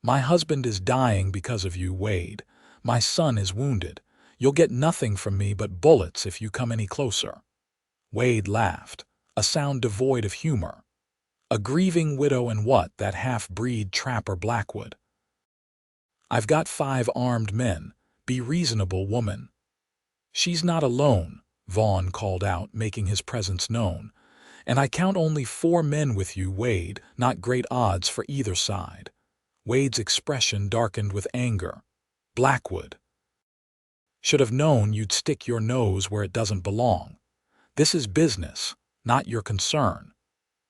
"My husband is dying because of you, Wade. My son is wounded. You'll get nothing from me but bullets if you come any closer." Wade laughed, a sound devoid of humor. "A grieving widow and what, that half-breed trapper Blackwood?" "I've got 5 armed men. Be reasonable, woman." "She's not alone," Vaughn called out, making his presence known. "And I count only 4 men with you, Wade. Not great odds for either side." Wade's expression darkened with anger. "Blackwood, should have known you'd stick your nose where it doesn't belong. This is business, not your concern."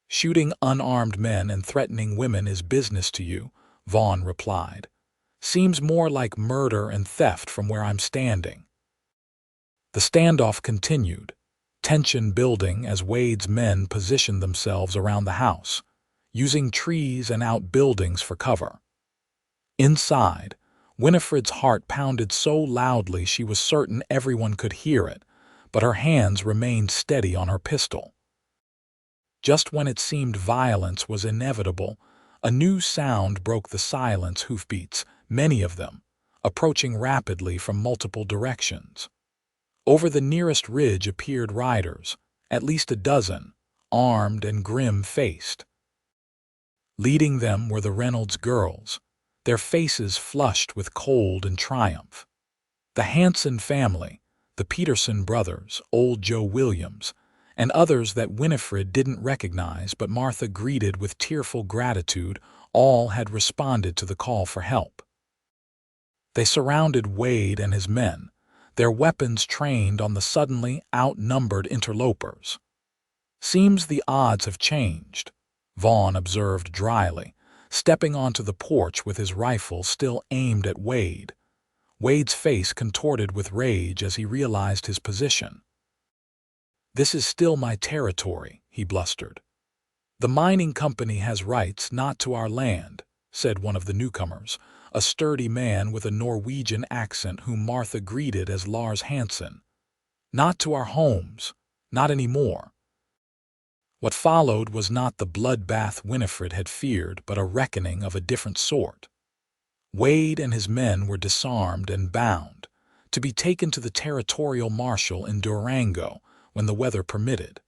"Shooting unarmed men and threatening women is business to you," Vaughn replied. "Seems more like murder and theft from where I'm standing." The standoff continued, tension building as Wade's men positioned themselves around the house, using trees and outbuildings for cover. Inside, Winifred's heart pounded so loudly she was certain everyone could hear it, but her hands remained steady on her pistol. Just when it seemed violence was inevitable, a new sound broke the silence: hoofbeats, many of them, approaching rapidly from multiple directions. Over the nearest ridge appeared riders, at least a dozen, armed and grim-faced. Leading them were the Reynolds girls, their faces flushed with cold and triumph. The Hanson family, the Peterson brothers, old Joe Williams, and others that Winifred didn't recognize but Martha greeted with tearful gratitude, all had responded to the call for help. They surrounded Wade and his men, their weapons trained on the suddenly outnumbered interlopers. "Seems the odds have changed," Vaughn observed dryly, stepping onto the porch with his rifle still aimed at Wade. Wade's face contorted with rage as he realized his position. "This is still my territory," he blustered. "The mining company has rights not to our land," said one of the newcomers, a sturdy man with a Norwegian accent whom Martha greeted as Lars Hansen. "Not to our homes, not anymore." What followed was not the bloodbath Winifred had feared, but a reckoning of a different sort. Wade and his men were disarmed and bound, to be taken to the territorial marshal in Durango when the weather permitted.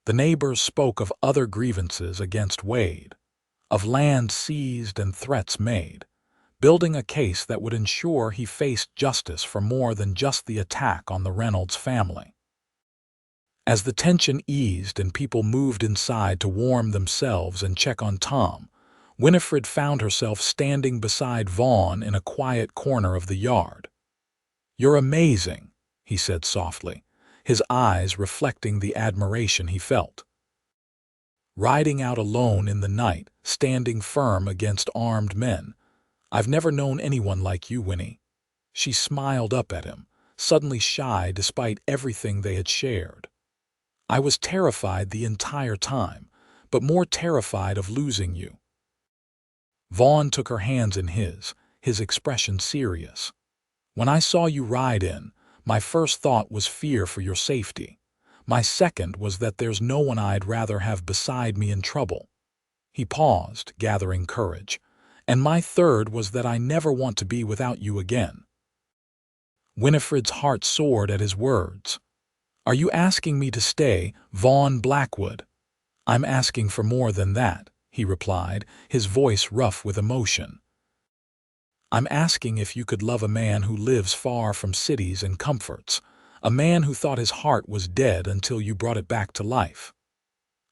The neighbors spoke of other grievances against Wade, of land seized and threats made, building a case that would ensure he faced justice for more than just the attack on the Reynolds family. As the tension eased and people moved inside to warm themselves and check on Tom, Winifred found herself standing beside Vaughn in a quiet corner of the yard. "You're amazing," he said softly, his eyes reflecting the admiration he felt. "Riding out alone in the night, standing firm against armed men. I've never known anyone like you, Winnie." She smiled up at him, suddenly shy despite everything they had shared. "I was terrified the entire time, but more terrified of losing you." Vaughn took her hands in his expression serious. "When I saw you ride in, my first thought was fear for your safety. My second was that there's no one I'd rather have beside me in trouble." He paused, gathering courage. "And my third was that I never want to be without you again." Winifred's heart soared at his words. "Are you asking me to stay, Vaughn Blackwood?" "I'm asking for more than that," he replied, his voice rough with emotion. "I'm asking if you could love a man who lives far from cities and comforts, a man who thought his heart was dead until you brought it back to life."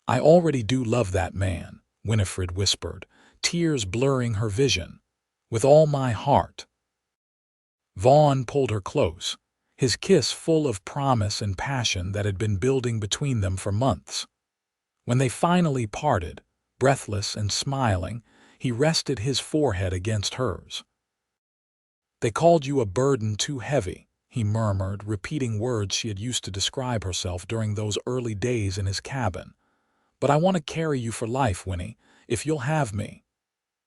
"I already do love that man," Winifred whispered, tears blurring her vision. "With all my heart." Vaughn pulled her close, his kiss full of promise and passion that had been building between them for months. When they finally parted, breathless and smiling, he rested his forehead against hers. "They called you a burden too heavy," he murmured, repeating words she had used to describe herself during those early days in his cabin. "But I want to carry you for life, Winnie, if you'll have me."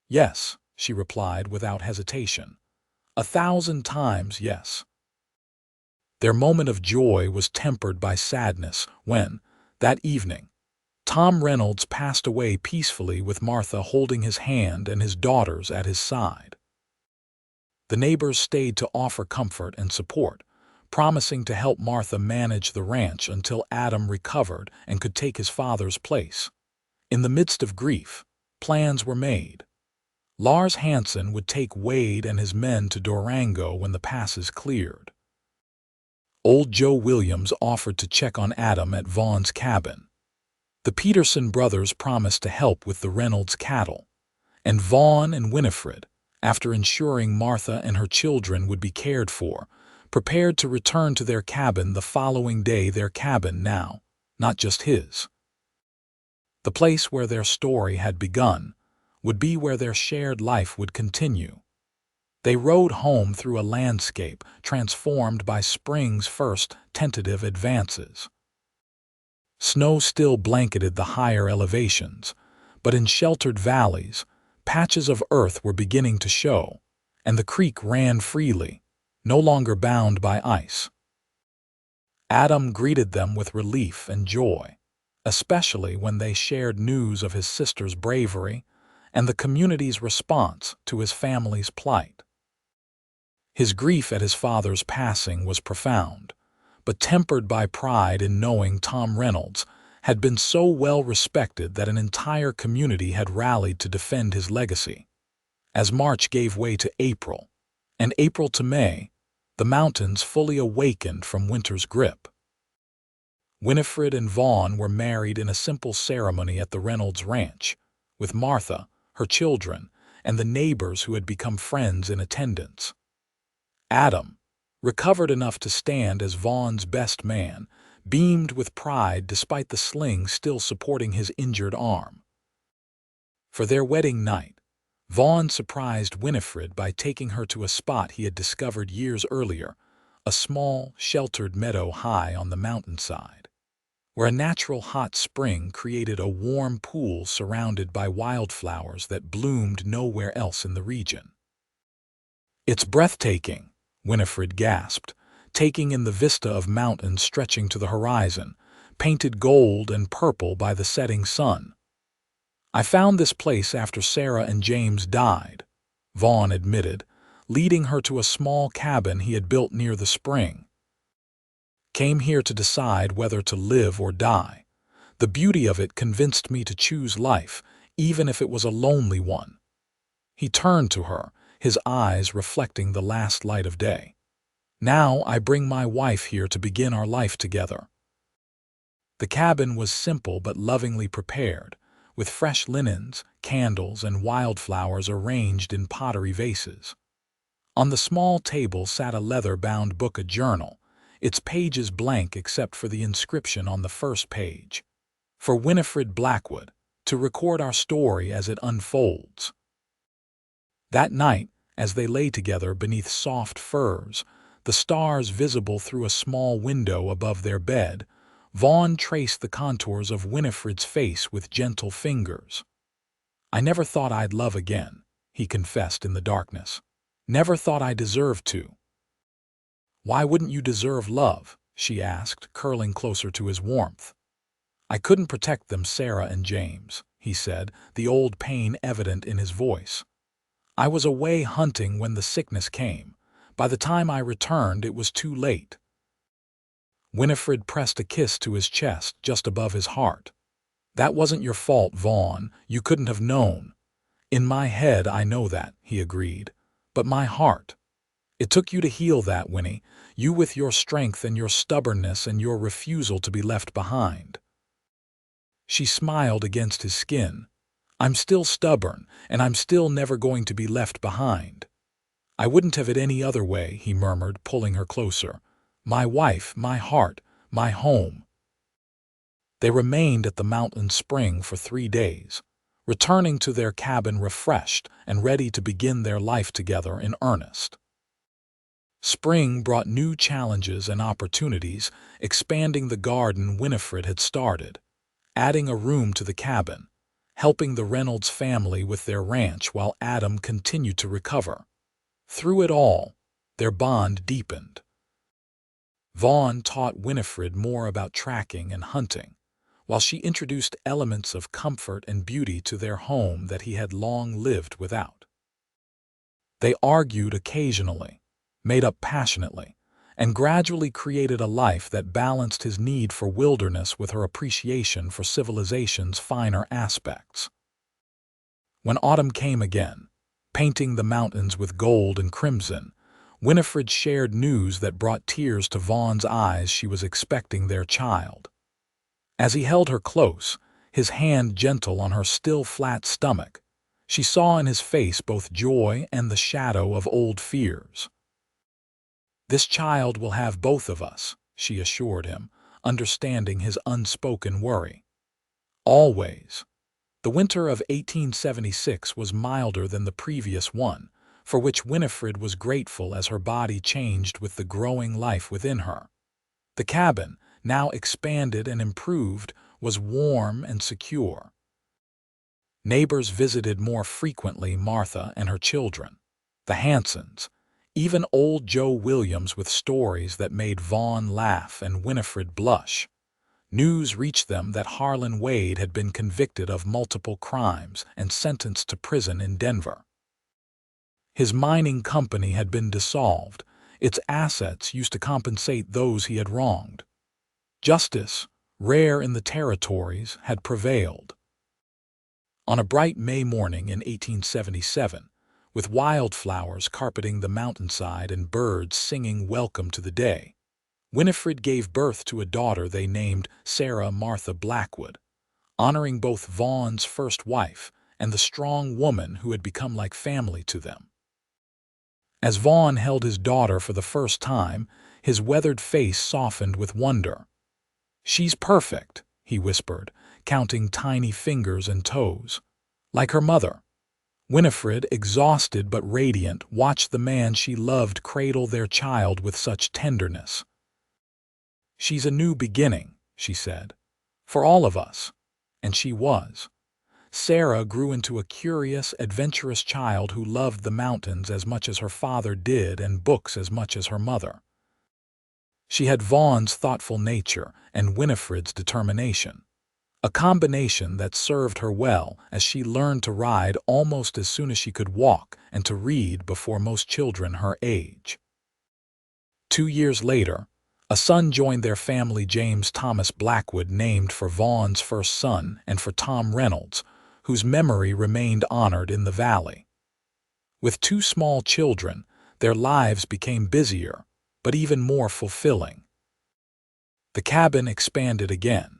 "Yes," she replied without hesitation. 1,000 times yes. Their moment of joy was tempered by sadness when, that evening, Tom Reynolds passed away peacefully with Martha holding his hand and his daughters at his side. The neighbors stayed to offer comfort and support, promising to help Martha manage the ranch until Adam recovered and could take his father's place. In the midst of grief, plans were made. Lars Hansen would take Wade and his men to Durango when the passes cleared. Old Joe Williams offered to check on Adam at Vaughn's cabin. The Peterson brothers promised to help with the Reynolds cattle, and Vaughn and Winifred, after ensuring Martha and her children would be cared for, prepared to return to their cabin the following day, their cabin now, not just his. The place where their story had begun would be where their shared life would continue. They rode home through a landscape transformed by spring's first tentative advances. Snow still blanketed the higher elevations, but in sheltered valleys, patches of earth were beginning to show, and the creek ran freely, no longer bound by ice. Adam greeted them with relief and joy, especially when they shared news of his sister's bravery and the community's response to his family's plight. His grief at his father's passing was profound, but tempered by pride in knowing Tom Reynolds had been so well respected that an entire community had rallied to defend his legacy. As March gave way to April, and April to May, the mountains fully awakened from winter's grip. Winifred and Vaughn were married in a simple ceremony at the Reynolds ranch, with Martha, her children, and the neighbors who had become friends in attendance. Adam, recovered enough to stand as Vaughn's best man, beamed with pride despite the sling still supporting his injured arm. For their wedding night, Vaughn surprised Winifred by taking her to a spot he had discovered years earlier, a small, sheltered meadow high on the mountainside, where a natural hot spring created a warm pool surrounded by wildflowers that bloomed nowhere else in the region. "It's breathtaking," Winifred gasped, taking in the vista of mountains stretching to the horizon, painted gold and purple by the setting sun. "I found this place after Sarah and James died," Vaughn admitted, leading her to a small cabin he had built near the spring. "Came here to decide whether to live or die. The beauty of it convinced me to choose life, even if it was a lonely one." He turned to her, his eyes reflecting the last light of day. "Now I bring my wife here to begin our life together." The cabin was simple but lovingly prepared, with fresh linens, candles, and wildflowers arranged in pottery vases. On the small table sat a leather-bound book, a journal, its pages blank except for the inscription on the first page: "For Winifred Blackwood, to record our story as it unfolds." That night, as they lay together beneath soft furs, the stars visible through a small window above their bed, Vaughn traced the contours of Winifred's face with gentle fingers. "I never thought I'd love again," he confessed in the darkness. "Never thought I deserved to." "Why wouldn't you deserve love?" she asked, curling closer to his warmth. "I couldn't protect them, Sarah and James," he said, the old pain evident in his voice. "I was away hunting when the sickness came. By the time I returned, it was too late." Winifred pressed a kiss to his chest just above his heart. "That wasn't your fault, Vaughn. You couldn't have known." "In my head, I know that," he agreed. "But my heart. It took you to heal that, Winnie. You with your strength and your stubbornness and your refusal to be left behind." She smiled against his skin. "I'm still stubborn, and I'm still never going to be left behind." "I wouldn't have it any other way," he murmured, pulling her closer. "My wife, my heart, my home." They remained at the mountain spring for 3 days, returning to their cabin refreshed and ready to begin their life together in earnest. Spring brought new challenges and opportunities, expanding the garden Winifred had started, adding a room to the cabin, helping the Reynolds family with their ranch while Adam continued to recover. Through it all, their bond deepened. Vaughn taught Winifred more about tracking and hunting, while she introduced elements of comfort and beauty to their home that he had long lived without. They argued occasionally, made up passionately, and gradually created a life that balanced his need for wilderness with her appreciation for civilization's finer aspects. When autumn came again, painting the mountains with gold and crimson, Winifred shared news that brought tears to Vaughn's eyes. She was expecting their child. As he held her close, his hand gentle on her still flat stomach, she saw in his face both joy and the shadow of old fears. "This child will have both of us," she assured him, understanding his unspoken worry. "Always." The winter of 1876 was milder than the previous one, for which Winifred was grateful as her body changed with the growing life within her. The cabin, now expanded and improved, was warm and secure. Neighbors visited more frequently Martha and her children, the Hansons, even old Joe Williams with stories that made Vaughn laugh and Winifred blush. News reached them that Harlan Wade had been convicted of multiple crimes and sentenced to prison in Denver. His mining company had been dissolved, its assets used to compensate those he had wronged. Justice, rare in the territories, had prevailed. On a bright May morning in 1877, with wildflowers carpeting the mountainside and birds singing welcome to the day, Winifred gave birth to a daughter they named Sarah Martha Blackwood, honoring both Vaughn's first wife and the strong woman who had become like family to them. As Vaughn held his daughter for the first time, his weathered face softened with wonder. "She's perfect," he whispered, counting tiny fingers and toes. "Like her mother." Winifred, exhausted but radiant, watched the man she loved cradle their child with such tenderness. "She's a new beginning," she said, "for all of us." And she was. Sarah grew into a curious, adventurous child who loved the mountains as much as her father did and books as much as her mother. She had Vaughn's thoughtful nature and Winifred's determination, a combination that served her well as she learned to ride almost as soon as she could walk and to read before most children her age. 2 years later, a son joined their family, James Thomas Blackwood, named for Vaughn's first son and for Tom Reynolds, whose memory remained honored in the valley. With two small children, their lives became busier, but even more fulfilling. The cabin expanded again,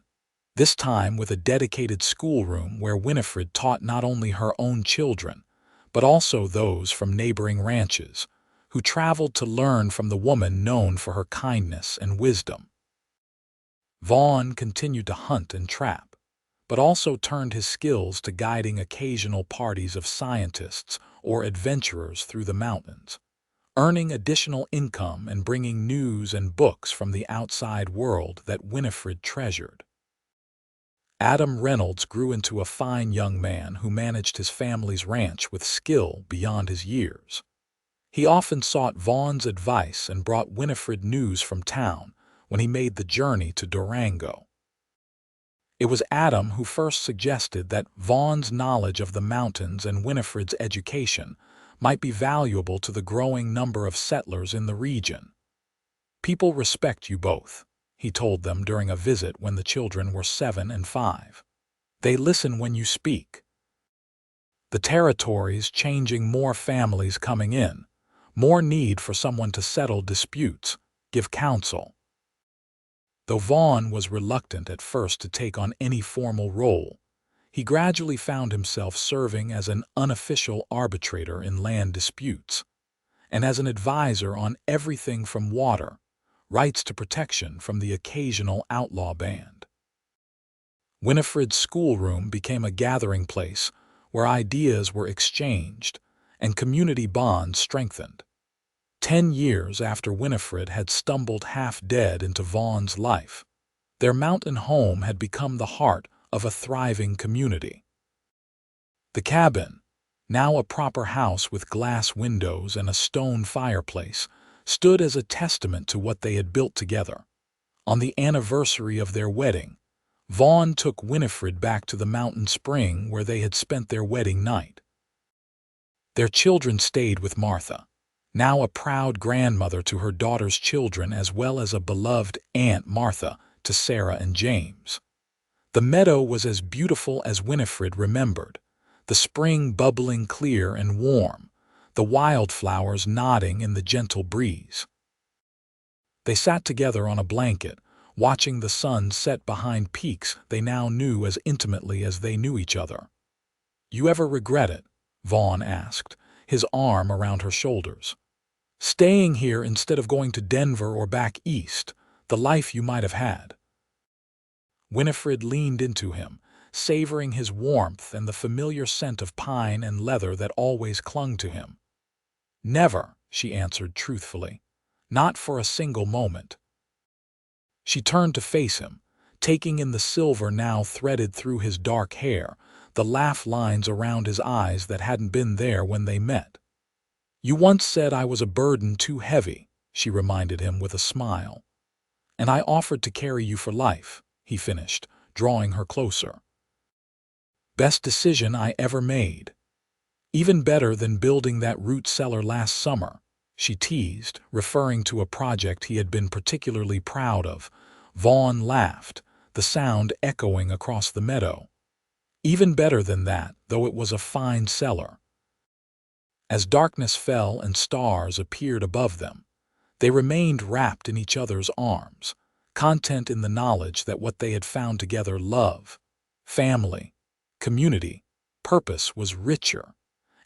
this time with a dedicated schoolroom where Winifred taught not only her own children, but also those from neighboring ranches, who traveled to learn from the woman known for her kindness and wisdom. Vaughn continued to hunt and trap, but also turned his skills to guiding occasional parties of scientists or adventurers through the mountains, earning additional income and bringing news and books from the outside world that Winifred treasured. Adam Reynolds grew into a fine young man who managed his family's ranch with skill beyond his years. He often sought Vaughn's advice and brought Winifred news from town when he made the journey to Durango. It was Adam who first suggested that Vaughn's knowledge of the mountains and Winifred's education might be valuable to the growing number of settlers in the region. "People respect you both," he told them during a visit when the children were 7 and 5. "They listen when you speak." The territory's changing, more families coming in, more need for someone to settle disputes, give counsel. Though Vaughn was reluctant at first to take on any formal role, he gradually found himself serving as an unofficial arbitrator in land disputes, and as an advisor on everything from water rights to protection from the occasional outlaw band. Winifred's schoolroom became a gathering place where ideas were exchanged and community bonds strengthened. 10 years after Winifred had stumbled half dead into Vaughn's life, their mountain home had become the heart of a thriving community. The cabin, now a proper house with glass windows and a stone fireplace, stood as a testament to what they had built together. On the anniversary of their wedding, Vaughn took Winifred back to the mountain spring where they had spent their wedding night. Their children stayed with Martha, now a proud grandmother to her daughter's children as well as a beloved Aunt Martha to Sarah and James. The meadow was as beautiful as Winifred remembered, the spring bubbling clear and warm, the wildflowers nodding in the gentle breeze. They sat together on a blanket, watching the sun set behind peaks they now knew as intimately as they knew each other. "You ever regret it?" Vaughn asked, his arm around her shoulders. "Staying here instead of going to Denver or back east, the life you might have had?" Winifred leaned into him, savoring his warmth and the familiar scent of pine and leather that always clung to him. "Never," she answered truthfully. "Not for a single moment." She turned to face him, taking in the silver now threaded through his dark hair, the laugh lines around his eyes that hadn't been there when they met. "You once said I was a burden too heavy," she reminded him with a smile. "And I offered to carry you for life," he finished, drawing her closer. "Best decision I ever made. Even better than building that root cellar last summer," she teased, referring to a project he had been particularly proud of. Vaughn laughed, the sound echoing across the meadow. "Even better than that, though it was a fine cellar." As darkness fell and stars appeared above them, they remained wrapped in each other's arms, content in the knowledge that what they had found together, love, family, community, purpose, was richer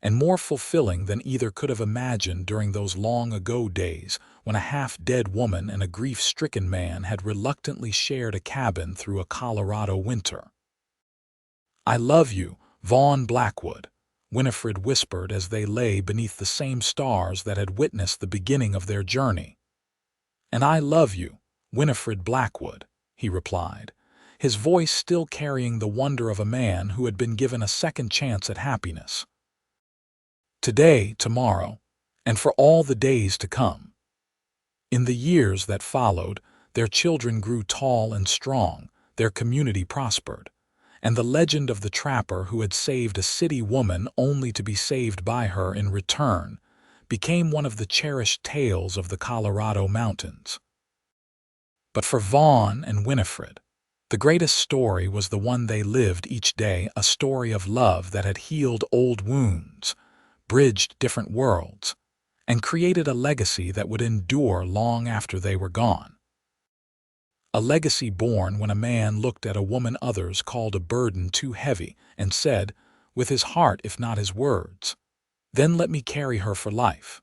and more fulfilling than either could have imagined during those long-ago days when a half-dead woman and a grief-stricken man had reluctantly shared a cabin through a Colorado winter. "I love you, Vaughn Blackwood," Winifred whispered as they lay beneath the same stars that had witnessed the beginning of their journey. "And I love you, Winifred Blackwood," he replied, his voice still carrying the wonder of a man who had been given a second chance at happiness. "Today, tomorrow, and for all the days to come." In the years that followed, their children grew tall and strong, their community prospered, and the legend of the trapper who had saved a city woman only to be saved by her in return became one of the cherished tales of the Colorado mountains. But for Vaughn and Winifred, the greatest story was the one they lived each day, a story of love that had healed old wounds, bridged different worlds, and created a legacy that would endure long after they were gone. A legacy born when a man looked at a woman others called a burden too heavy and said, with his heart if not his words, "Then let me carry her for life."